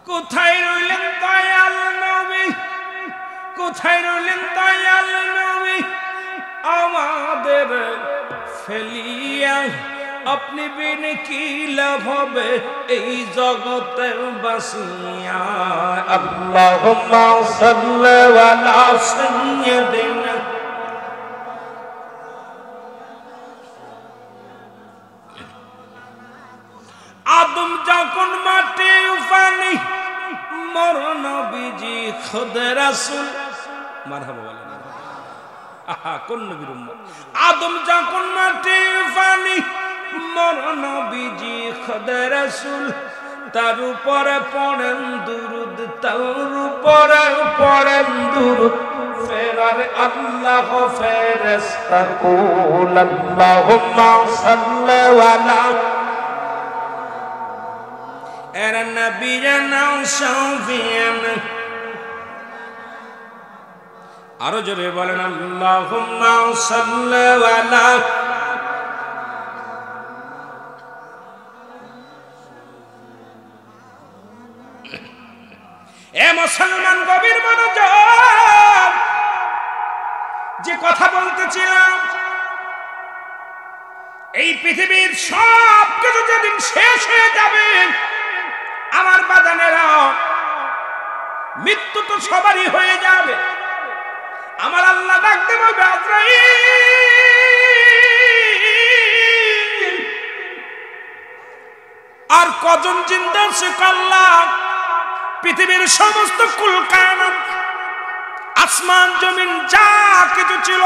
কোথায় রইলেন দয়াল নবী, কোথায় রইলেন দয়াল নবী আমাদের ফেলিয়া? আপনি বিন কি লাভ হবে এই জগতে বাসিয়া? আল্লাহুম্মা সাল্লি আলা সাইয়্যিদিনা আদম যখন মাটি পানি, মর নবীজি খুদ রাসূল। মারহাবা বলেন। আহা, কোন নবীর উম্মত? আদম যখন মাটি পানি, মর নবীজি খুদ রাসূল। তার উপরে পড়েন দুরুদ, তার উপরে পড়েন দুরুদ। ফেরার আল্লাহ ফেরেশতা কুল। আল্লাহুম্মা সাল্লি আলা নবিয়িনা শাফিঈনা। আরো জোরে বলেন আল্লাহুম্মা সাল্লি আলা। এ মুসলমান গভীর মনোযোগ, যে কথা বলতেছিলাম, এই পৃথিবীর সব কিছু যেদিন শেষ হয়ে যাবে, আমার বাজানেরা, মৃত্যু তো সবারই হয়ে যাবে। আমার আল্লাহ ডাকতে বলবে আজরাইল, আর কজন জিন্দা আছে আল্লাহ? পৃথিবীর সমস্ত কুল কায়নাত, আসমান জমিন যা কিছু ছিল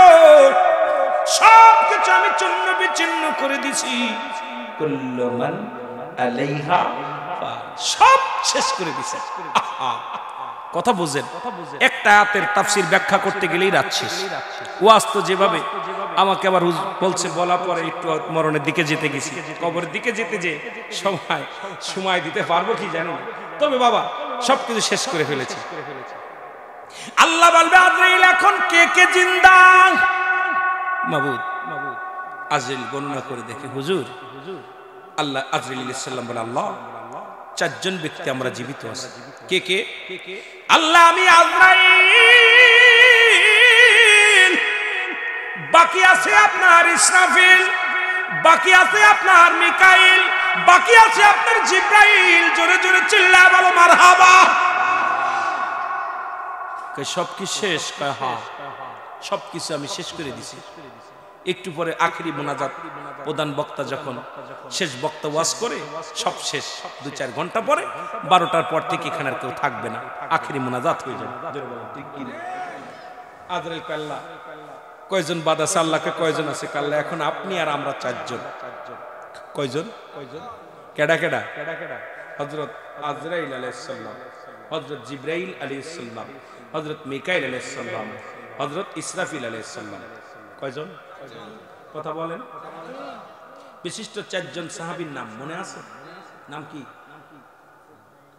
সব কিছু আমি চূর্ণ বিচ্ছিন্ন করে দিছি। কুল্লু মান আলাইহা ফান, সব শেষ করে দিছে। কথা বুঝেন, একটা আয়াতের তাফসীর ব্যাখ্যা করতে গেলেই রাত শেষ। ওয়াজ তো যেভাবে আমাকে আবার বলছে, বলা পরে একটু মরণের দিকে যেতে গেছি, কবরের দিকে যেতে যে সময় দিতে পারবো কি জানি, তবে বাবা সবকিছু শেষ করে ফেলেছি। আল্লাহ বলবে আজরাইল এখন কে কে জিন্দা? মাবুদ আজরাইল গণনা করে দেখে, হুজুর আল্লাহ আজরাইল আলাইহিস সালাম বলে, আল্লাহ 4 জন ব্যক্তি আমরা জীবিত আছি। কে কে? আল্লাহ আমি আজরাইল, বাকি আছে আপনার ইসরাফিল, বাকি আছে আপনার মিকাইল, বাকি আছে আপনার জিব্রাইল। জোরে জোরে চিল্লা বলো মারহাবা। সব কি শেষ? হ্যাঁ, সবকিছু আমি শেষ করে দিছি। একটু পরে আখেরি মোনাজাত, প্রধান বক্তা যখন শেষ বক্তা ওয়াজ করে সব শেষ, 2-4 ঘন্টা পরে 12টার পর থেকে এখানে আর কেউ থাকবে না, আখেরি মোনাজাত হয়ে যাবে। আজরাইল কাল্লা কয়জন বাদাসে আল্লাহকে কয়জন আছে কাল্লা এখন আপনি আর আমরা চারজন কয়জন কেডা কেডা হযরত আজরাইল আলাইহিস সালাম হযরত জিবরাইল আলাইহিস সালাম হযরত মিকাইল আলাইহিস সালাম হযরত ইসরাফিল আলাইহিস সালাম কয়জন কথা বলেন বিশিষ্ট চারজন সাহাবীর নাম মনে আছে নাম কি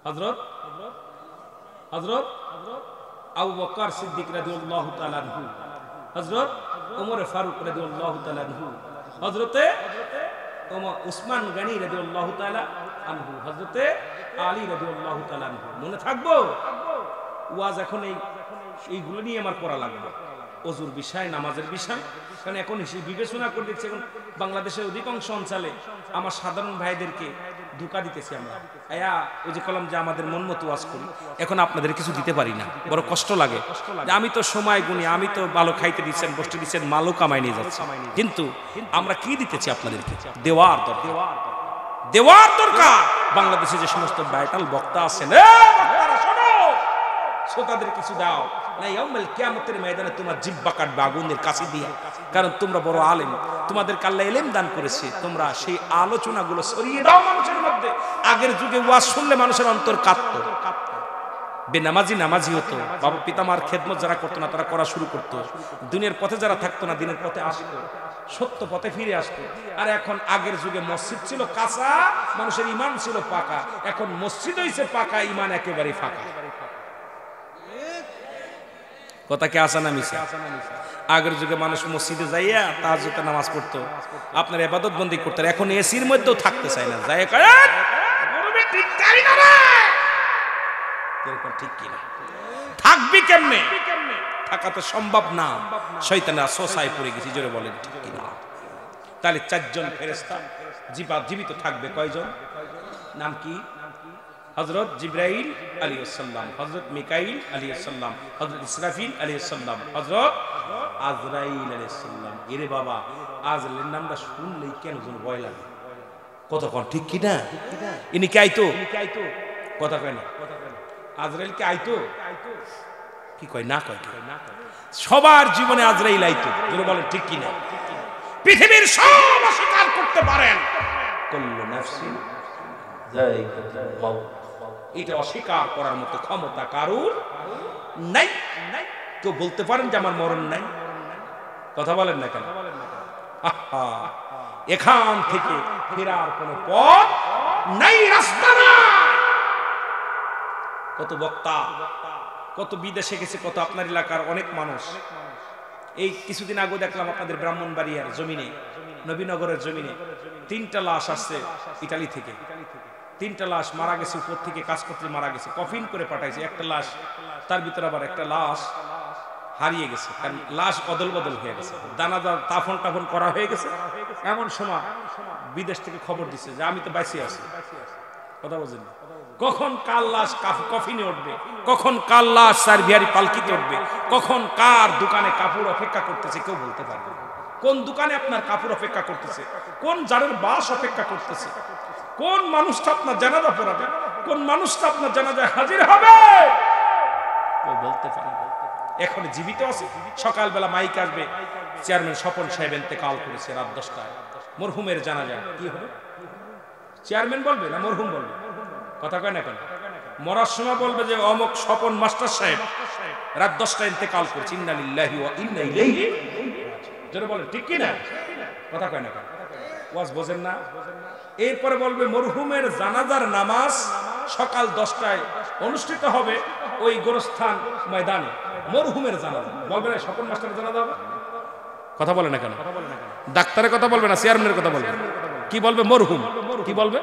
হযরত আবু বকর সিদ্দিক রাদিয়াল্লাহু তাআলা আনহু হযরত ওমর ফারুক রাদিয়াল্লাহু তাআলা আনহু হযরতে ওমর উসমান গনি রাদিয়াল্লাহু তাআলা আনহু হযরতে আলী রাদিয়াল্লাহু তাআলা আনহু মনে থাকবো ওয়াজ এখন এইগুলো নিয়ে আমার পড়া লাগবে ওযুর বিষয় নামাজের বিষয় কারণ এখন সেই বিবেচনা করে দেখছি এখন বাংলাদেশের অধিকাংশ অঞ্চলে আমার সাধারণ ভাইদেরকে ধোঁকা দিতেছি আমরা ওই যে কলম যে আমাদের মন মতো ওয়াজ করি এখন আপনাদের কিছু দিতে পারি না বড় কষ্ট লাগে আমি তো সময় গুনি আমি তো ভালো খাইতে দিচ্ছেন বসতে দিচ্ছেন মালও কামাই নিয়ে যাচ্ছি কিন্তু আমরা কি দিতেছি আপনাদেরকে দেওয়ার দরকার বাংলাদেশে যে সমস্ত ভাইটাল বক্তা আছেন শ্রোতাদের কিছু দাও না ইয়াউমুল কিয়ামতের ময়দানে তোমার জিহ্বা কাটবে আগুনের কাছে দিয়ে কারণ তোমরা বড় আলেম তোমাদেরকে আল্লাহ ইলম দান করেছে তোমরা সেই আলোচনাগুলো ছড়িয়ে দাও মানুষের মধ্যে আগের যুগে ওয়াজ শুনলে মানুষের অন্তর কাঁপতো নামাজি হতো বাবা পিতামার খেদমত যারা করতো না তারা করা শুরু করতো দুনিয়ার পথে যারা থাকতো না দিনের পথে আসতো সত্য পথে ফিরে আসতো আর এখন আগের যুগে মসজিদ ছিল কাঁচা মানুষের ঈমান ছিল পাকা এখন মসজিদ হইছে পাকা ঈমান একেবারে ফাঁকা কথা কি আসে না মিশে আগের যুগে মানুষ মসজিদে যাইয়া তাহাজ্জুদে নামাজ পড়তো আপনার ইবাদত বন্দি করতে এখন এসির মধ্যেও থাকতে চায় না যায় ঠিক কিনা থাকবি কেমনে থাকা তো সম্ভব না শয়তানের সোসায় পড়ে গেছি জোরে বলেন ঠিক কিনা তাহলে চারজন ফেরেশতা জীবিত থাকবে কয়জন নাম কি হযরত জিবরাইল আলাইহিস সালাম হযরত মিকাইল আলাইহিস সালাম হযরত ইসরাফিল আলাইহিস সালাম হযরত আজরাইল আলাইহিস সালাম এরে বাবা আজরাইলের নামটা শুনলেই কেন যেন ভয় লাগে কতক্ষণ ঠিক কি না ইনি কি আইতো কথা কয় না আজরাইল কি আইতো কি কয় না কয় সবার জীবনে আজরাইল আইতো যেটা বলেন ঠিক কি না পৃথিবীর সব অস্বীকার করতে পারেন কুল্লু নাফসিন যায়িকাতুল মাউত এটা অস্বীকার করার মতো ক্ষমতা কারুর নাই কেউ বলতে পারেন যে আমার মরণ নাই কথা বলেন না কেন এখান থেকে ফেরার কোনো পথ নাই রাস্তা নাই কত বক্তা কত বিদেশে গেছে কত আপনার এলাকার অনেক মানুষ এই কিছুদিন আগে দেখলাম আপনাদের ব্রাহ্মণবাড়িয়ার জমিনে নবীনগরের জমিনে 3টা লাশ আসছে ইতালি থেকে 3টা লাশ মারা গেছে উপর থেকে কাজ করতে মারা গেছে কফিন করে পাঠাইছে একটা লাশ তার ভিতরে আবার একটা লাশ হারিয়ে গেছে কারণ লাশ অদল বদল হয়ে গেছে দানাদার টাফন করা হয়ে গেছে এমন সময় বিদেশ থেকে খবর দিছে যে আমি তো বাইসে আছি কথা বলছেন কখন কার লাশ কফিনে উঠবে কখন কার লাশ সার্ভিয়ারি পালকিতে উঠবে কখন কার দোকানে কাপড় অপেক্ষা করতেছে কেউ বলতে পারবে কোন দোকানে আপনার কাপড় অপেক্ষা করতেছে কোন জারের বাস অপেক্ষা করতেছে কোন মানুষটা আপনার জানাজা পড়াবে কোন মানুষটা আপনার জানাজায় হাজির হবে কেউ বলতে পারে এখন জীবিত আছে সকালবেলা মাইক আসবে চেয়ারম্যান স্বপন সাহেব ইন্তেকাল করেছে রাত 10টায় মরহুমের জানাজা কি হবে চেয়ারম্যান বলবে না মরহুম বলবে কথা কয় না কেন মরার সময় বলবে যে অমুক স্বপন মাস্টার সাহেব রাত 10টায় ইন্তেকাল করেছে ইন্না লিল্লাহি ওয়া ইন্না ইলাইহি যারা বলে ঠিক কি না কথা কয় না কেন ওয়াজ বোঝেন না এরপরে বলবে মরহুমের জানাজার নামাজ সকাল 10টায় অনুষ্ঠিত হবে ওই গোরস্থান ময়দানে মরহুমের জানাজা বলবে না স্বপন মাস্টারের জানাজা হবে কথা বলে না কেন ডাক্তারের কথা বলবে না চেয়ারম্যানের কথা বলবে কি বলবে মরহুম কি বলবে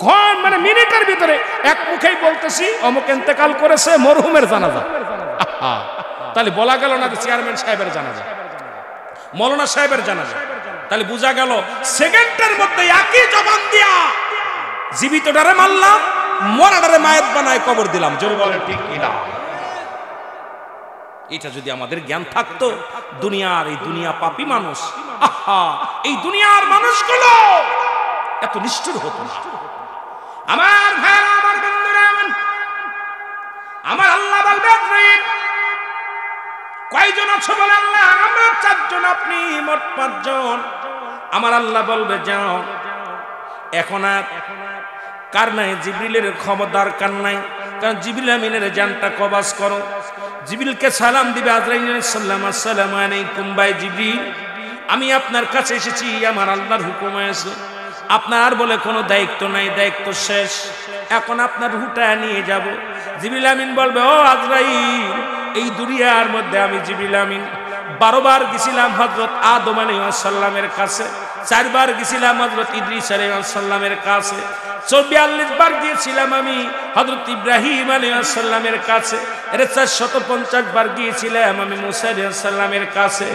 ঘন মানে মিনিটের ভিতরে এক মুখেই বলতেছি অমুক ইন্তেকাল করেছে মরহুমের জানাজা তাহলে বলা গেল না যে চেয়ারম্যান সাহেবের জানাজা মৌলানা সাহেবের জানাজা তাহলে বোঝা গেল সেকেন্ডের মধ্যে একই জবান দিয়া জীবিতটারে মারলাম মরাটারে মায়ের বানায় কবর দিলাম জোরে বলেন ঠিক কিনা এটা যদি আমাদের জ্ঞান থাকতো দুনিয়ার এই দুনিয়া পাপী মানুষ এই দুনিয়ার মানুষগুলো এত নিষ্ঠুর হতো না আমার ভাই আমার বন্ধুরা আমার আল্লাহ বলবে কয়জন আছো বলে? আল্লাহ আমরা 4 জন, আপনি মোট 5 জন। আমার আল্লাহ বলবে যাও। এখন আর কার নাই? জিবরিলের খবরদার কার নাই? কারণ জিবরিল আমিনের জানটা কবাজ করো। জিবরিলকে সালাম দিবে আজরাইল আলাইহিস সালাম, আসসালামু আলাইকুম ভাই জিবরিল, আমি আপনার কাছে এসেছি, আমার আল্লাহর হুকুম আছে, আপনার বলে কোনো দায়িত্ব নাই, দায়িত্ব শেষ, এখন আপনার রুহটা নিয়ে যাব। জিবরিল আমিন বলবে ও আজরাইল, এই দুনিয়ার মধ্যে আমি জিবরিল আমিন 12 বার গেছিলাম হযরত আদম আলাইহিস সালামের কাছে, 4 বার গেছিলাম হযরত ইদ্রিস আলাইহিস সালামের কাছে, 42 বার গিয়েছিলাম আমি হযরত ইব্রাহিম আলাইহিস সালামের কাছে, এর 450 বার গিয়েছিলাম আমি মুসা আলাইহিস সালামের কাছে,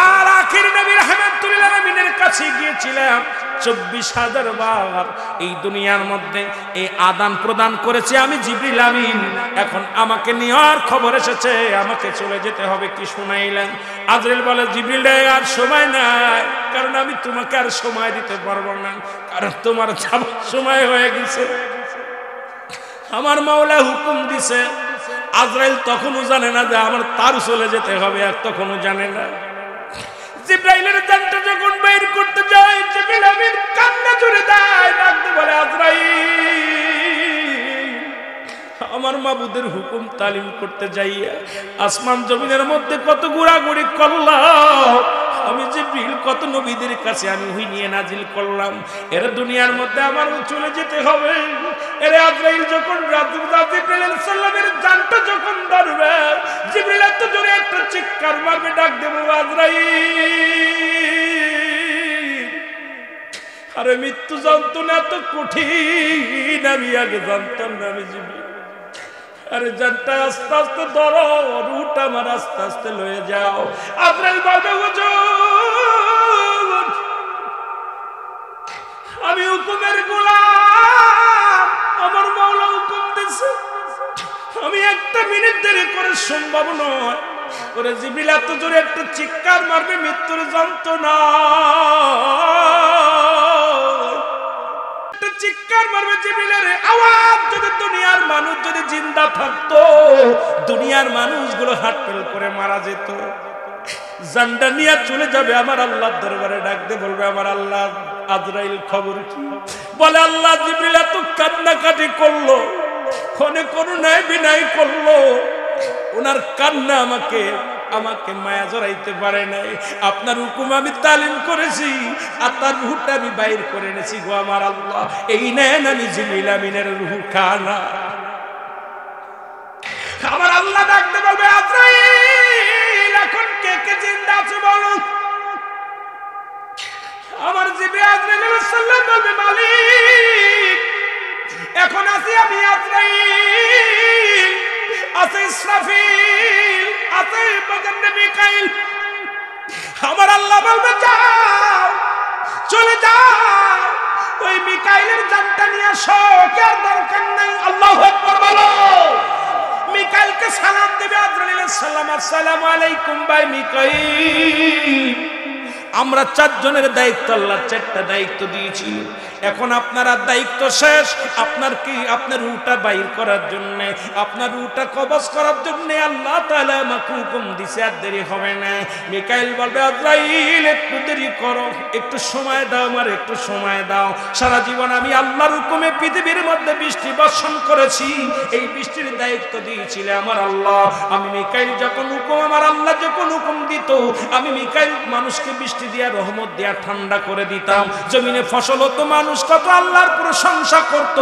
আর আখির নবী রাহমাতুল আলামিনের কাছে গিয়েছিলাম 24,000 বার। এই দুনিয়ার মধ্যে এই আদান প্রদান করেছে আমি জিবরিল আমিন। এখন আমাকে নেওয়ার খবর এসেছে, আমাকে চলে যেতে হবে। কি শুনাইলেন? আজরাইল বলে জিবরিল আর সময় নাই, কারণ আমি তোমাকে আর সময় দিতে পারবো না, কারণ তোমার যাবার সময় হয়ে গেছে। আমার মাওলা হুকুম দিছে। আজরাইল তখনও জানে না যে আমার তার চলে যেতে হবে, আর তখনও জানে না। জিবরাইলের জানটা যখন বাইর করতে যায়, জিবরিল আমিন কান্না জুড়ে দেয়, ডাকতে বলে আজরাইল, আমার মাবুদের হুকুম তালিম করতে যাইয়া আসমান জমিনের মধ্যে কত ঘোরাঘুরি করলাম, আমি জিবরিল কত নবীদের কাছে আমি ওহী নিয়ে নাজিল করলাম, এর দুনিয়ার মধ্যে আমারও চলে যেতে হবে। এর আজরাইল যখন জিবরিল আলাইহিস সালামের জানটা যখন ধরবে, জিবরিল এত জোরে একটা চিৎকার মারবে, ডাক দেব আজরাইল, আরে মৃত্যু যন্ত্রণা এত কঠিন আমি আগে জানতাম না। আমি জিবরিল, আরে জানটা আস্তে আস্তে ধরো, রুহটা আমার আস্তে আস্তে লয়ে যাও। আজরাইল বলবে হুজুর, আমি হুকুমের গোলাম, আমার মাওলা হুকুম দিয়েছে, আমি একটা মিনিট দেরি করে সম্ভব নয়। ওরে জিবরিল এত জোরে একটা চিৎকার মারবে, মৃত্যুর যন্ত্রণা, চিৎকার মারবে জিবরিলের আওয়াজ। যদি দুনিয়ার মানুষ যদি জিন্দা থাকতো, দুনিয়ার মানুষগুলো হাত ফেল করে মারা যেত। জানটা নিয়ে চলে যাবে আমার আল্লাহর দরবারে, ডাকতে বলবে আমার আল্লাহ, আজরাইল খবর কি? বলে আল্লাহ, জিবরিল এত কান্নাকাটি করলো, অনেক করুণায় বিনয় করলো, ওনার কান্না আমাকে মায়া জড়াইতে পারে নাই। আপনার হুকুম আমি তালিম করেছি, আর তার রুহটা আমি বাইর করে এনেছি গো আমার আল্লাহ, এই নেন আমি জিবরিল আমিনের রুহ খানা। আমার আল্লাহ ডাকতে বলবে আজরাইল, এখন কে কে জিন্দা আছে বলো? আমার জিবরিল আজরাইল আলাইহিস সালাম বলবে মালিক, এখন আছি আমি আজরাইল, আছে ইসরাফিল, আছে বাগানে মিকাইল। আমার আল্লাহ বলবে যাও, চলে যাও, ওই মিকাইলের জানটা নিয়ে আসো, কার দরকার নাই। আল্লাহু আকবার বলো। মিকাইলকে সালাম দেবে আজরাইল আলাইহিস সালাম, আসসালামু আলাইকুম ভাই মিকাইল, আমরা 4 জনের দায়িত্ব, আল্লাহ 4টা দায়িত্ব দিয়েছিল, এখন আপনার দায়িত্ব শেষ। আপনার কি আপনার রুহটা বাইর করার জন্য, আপনার রুহটা কবজ করার জন্য আল্লাহ তাআলা আমাকে হুকুম দিছে, আর দেরি হবে না। মিকাইল বলবে আজরাইল একটু দেরি করো, একটু সময় দাও, আমার একটু সময় দাও। সারা জীবন আমি আল্লাহর হুকুমে পৃথিবীর মধ্যে বৃষ্টি বর্ষণ করেছি, এই বৃষ্টির দায়িত্ব দিয়েছিল আমার আল্লাহ। আমি মিকাইল যখন হুকুম, আমার আল্লাহ যখন হুকুম দিত, আমি মিকাইল মানুষকে বৃষ্টি দিয়া রহমত দিয়া ঠান্ডা করে দিতাম। জমিনে ফসল হতো, মানুষ কত আল্লাহর প্রশংসা করত,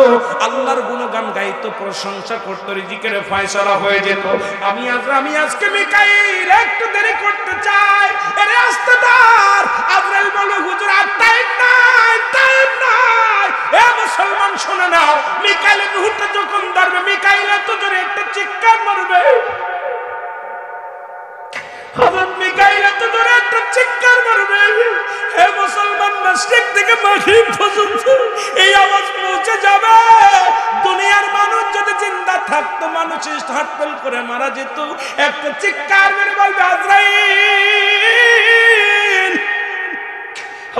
আল্লাহর গুণগান গাইতো, প্রশংসা করত, রিজিকের ফয়সালা হয়ে যেত। আমি আজকে মিকাইল একটু দেরি করতে চাই, এরে আস্তে দাঁড়। আজরাইল বলে হুজুর আর টাইম নাই, টাইম নাই। এ মুসলমান শুনে নাও, মিকাইলের রুহটা যখন ধরবে, মিকাইল এত জোরে একটা চিৎকার মারবে, হযরত মিকাইল এত জোরে একটা চিৎকার মারবে, হে মুসলমান, মাশরিক থেকে মাগরিব পর্যন্ত এই আওয়াজ পৌঁছে যাবে। দুনিয়ার মানুষ যদি জিন্দা থাকতো, মানুষের হাতফেল করে মারা যেত, একটা চিৎকার মেরে বলবে আজরাইল,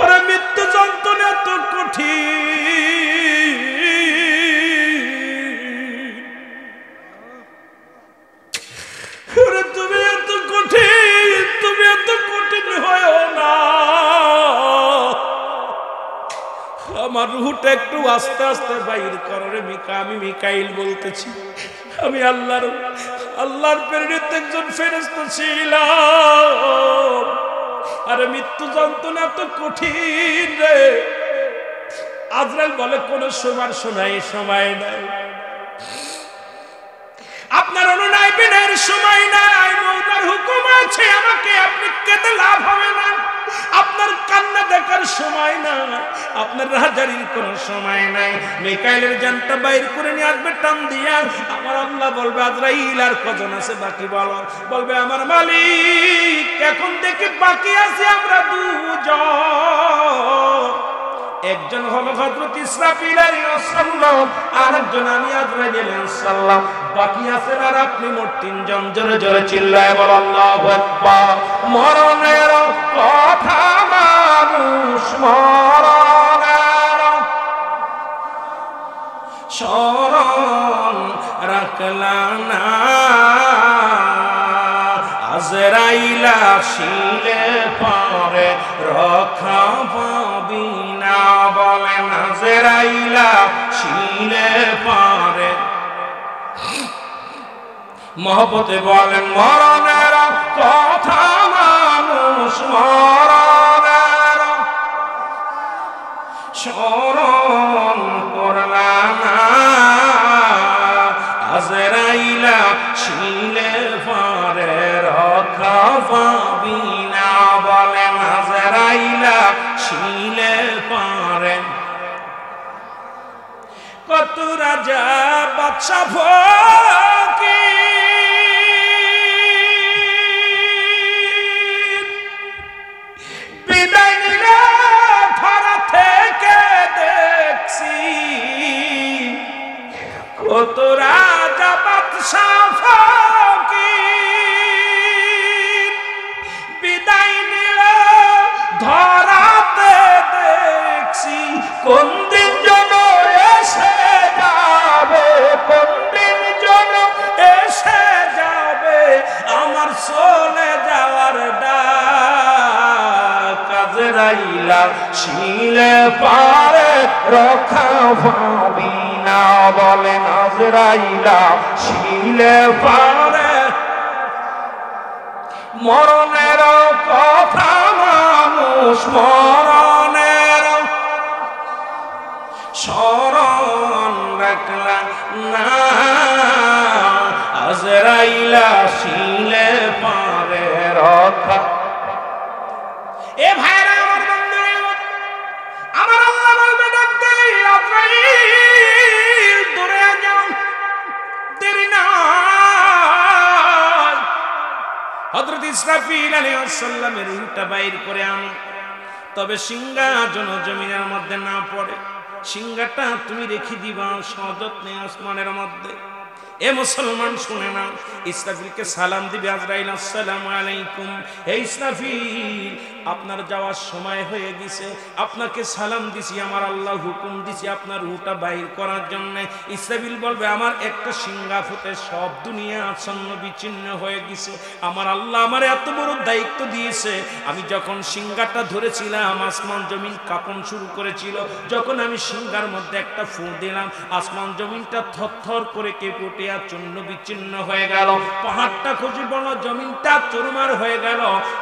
আরে মৃত্যু যন্ত্রণা এত কঠিন, আরে তুমি এত কঠিন, আমার রুহটা একটু আস্তে আস্তে বাইর করো রে মিকা। আমি মিকাইল বলতেছি, আমি আল্লাহর প্রেরিত একজন ফেরেশতা ছিলাম। আরে মৃত্যু যন্ত্রণা তো কঠিন রে। আজরাইল বলে কোন সময় নাই, আপনার অনুনাইবের সময় নাই, মওলার হুকুম আছে, আমাকে আপনি কেটে লাভ হবে না, আপনার কান্না দেখার সময় নাই, আপনার রাজারির কোন সময় নাই। মিকাইলের জানটা বাইর করে নিয়ে আসবে টান দিয়া। আমার আল্লাহ বলবে আজরাইল আর কজন আছে বাকি বলো। বলবে আমার মালিক এখন থেকে বাকি আছে আমরা দুজন। একজন হলো হযরত ইসরাফিল আলাইহিস সালাম, আরেকজন আমি আজরাইল আলাইহিস সালাম। বাকি আছেন আর আপনি মোট তিনজন। জোরে জোরে চিল্লায় বল আল্লাহু আকবার। মরণের কথা মানুষ মরণের স্মরণ রাখলা না, আজরাইল আসিলে পরে রক্ষা পাবি না। বলেন আজরাইল আসিলে পরে মহব্বতে বলেন মরণের কথা মানুষ মরণের স্মরণ করলা না, আজরাইল আসিলে পরে রক্ষা পাবি না। বলেন আজরাইল আসিলে পরে কত রাজা বাদশা ফকির বিদায় নিলে ধরা থেকে দেখছি, কত রাজা বাদশা ফকির বিদায় নিলে ধরাতে দেখছি। কোন দিন যেন এসে যাবে, কোন দিন যেন এসে যাবে আমার চলে যাওয়ার ডাক। আজরাইল আসিলে পারে রক্ষা পাবি না। বলেন আজরাইল আসিলে পারে মরণের কথা মানুষ মরণের স্মরণ রাখলা না, আজরাইল আসিলে পারে রক্ষা। এ ভাইরা আমার বন্ধুরা, আমার আল্লাহ বলবে ডাকতে আজরাইল দূরে যাও, দেরি না। হযরত ইসরাফিল আলাইহিস সালামের রূহটা বাইর করে আনো, তবে সিংহা যেন জমিনের মধ্যে না পড়ে। সিংহাটা তুমি রেখে দিবা সযত্নে আসমানের মধ্যে। এ মুসলমান শুনে না, ইসরাফিলকে সালাম দিবে আজরাইল, আসসালামু আলাইকুম। হে ইসরাফিল, আপনার যাওয়ার সময় হয়ে গেছে, আপনাকে সালাম দিছি, আমার আল্লাহ হুকুম দিছি আপনার রূহটা বাইর করার জন্য। ইসরাফিল বলবে আমার একটা সিংহা ফুটে সব দুনিয়া আচ্ছন্ন বিচ্ছিন্ন হয়ে গেছে, আমার আল্লাহ আমার এত বড় দায়িত্ব দিয়েছে। আমি যখন সিংহাটা ধরেছিলাম আসমান জমিন কাঁপন শুরু করেছিল, যখন আমি সিংহার মধ্যে একটা ফু দিলাম আসমান জমিনটা থরথর করে কেঁপে উঠে আর চূর্ণ বিচ্ছিন্ন হয়ে গেল, পাহাড়টা খসে পড়ল, জমিনটা চুরমার হয়ে গেল।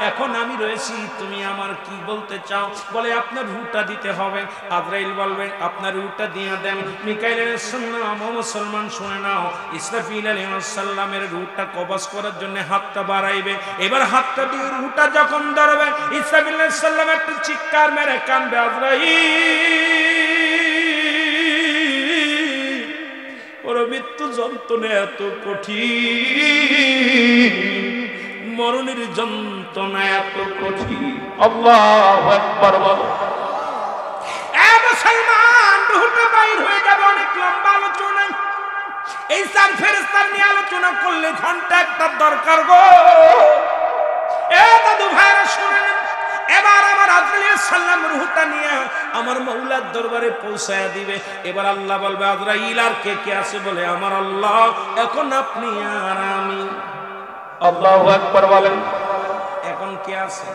এখন আমি রয়েছি, তুমি আমার কি বলতে চাও? বলে আপনার রূহটা দিতে হবে। আজরাইল বলবে আপনার রূহটা দিয়ে দেন। মিকাইল আলাইহিস সালাম, মুসলমান শুনে নাও, ইসরাফিল আলাইহিস সালামের রূহটা কবজ করার জন্য হাতটা বাড়াইবে। এবার হাতটা দিয়ে রূহটা যখন ধরবে, ইসরাফিল আলাইহিস সালাম একটা চিৎকার মেরে কাঁদবে, আজরাইল ওর মৃত্যু যন্ত্রণা এত কঠিন, মরণের যন্ত্রণা এত কঠিন। আল্লাহু আকবার বলো। এ মুসলমান, রূহটা বাইর হয়ে যাবে। অনেক লম্বা আলোচনা, এই চার ফেরেশতা নিয়ে আলোচনা করলে ঘন্টা একটা দরকার গো। এ দাদু ভাইরা শুনেন, এবার আমার আজরাইল সালাম রূহটা নিয়ে আমার মওলার দরবারে পৌঁছায়া দিবে। এবার আল্লাহ বলবে আজরাইল আর কে কে আছে? বলে আমার আল্লাহ, এখন আপনি আর আমি। আল্লাহু আকবার বলেন। এখন কে আছে?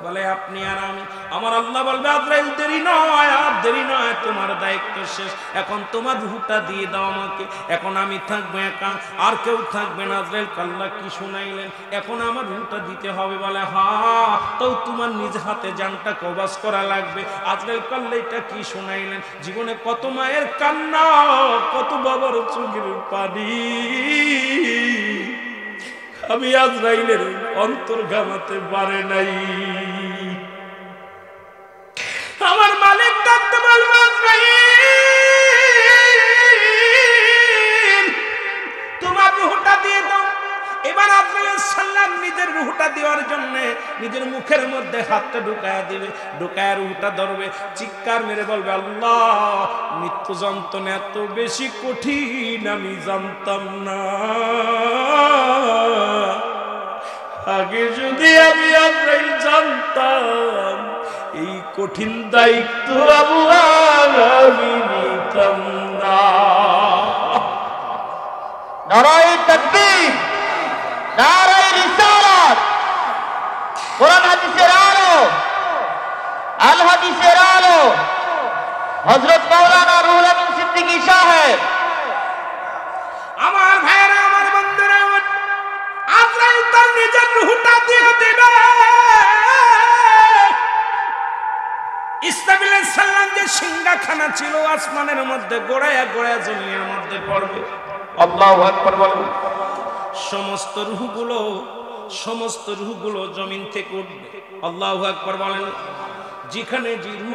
বলে আপনি আর আমি। আমার আল্লাহ বলবে আজরাইল দেরি নয়, আর দেরি নয়, তোমার দায়িত্ব শেষ, এখন তোমার রূহটা দিয়ে দাও আমাকে, এখন আমি থাকবো একা, আর কেউ থাকবে না। আজরাইল আল্লাহ কি শুনাইলেন, এখন আমার রূহটা দিতে হবে। বলে হ্যাঁ, তো তোমার নিজ হাতে জানটা কবজ করা লাগবে। আজরাইল কাল্লা এটা কি শুনাইলেন, জীবনে কত মায়ের কান্না, কত বাবার চোখের পানি আমি আজরাইলের অন্তর ঘামাতে পারে নাই। আমার মালিক ডাকতে বলবে আজরাইল তোমার রূহটা দিয়ে দাও। এবার আজরাইল সাল্লাম নিজের রূহটা দেওয়ার জন্য নিজের মুখের মধ্যে হাতটা ঢুকায়া দিবে, ঢুকায়া রূহটা ধরবে, চিৎকার মেরে বলবে আল্লাহ মৃত্যু যন্ত্রণা এত বেশি কঠিন আমি জানতাম না, আগে যদি আমি আজরাইল জানতাম এই কঠিন দায়িত্ব আল্লাহ আমি নিতাম না। নারায়ে তাকবীর, নারায়ে রিসালাত, কোরআন হাদিসের আলো, আল হাদিসের আলো, হযরত মাওলানা রুহুল আমিন সিদ্দিকী সাহেব। আমার ভাইরা, আমার বন্ধুরা, আজরাইল তার নিজের রূহটা দিয়ে দিবে। ইসরাফিল আলাইহিস সালাম যে সিংহাখানা ছিল আসমানের মধ্যে গোড়ায়া গোড়ায়া জমিনের মধ্যে পড়বে। আল্লাহু আকবার বলেন। সমস্ত রূহগুলো জমিন থেকে উঠবে। আল্লাহু আকবার বলেন। যেখানে যে রূহ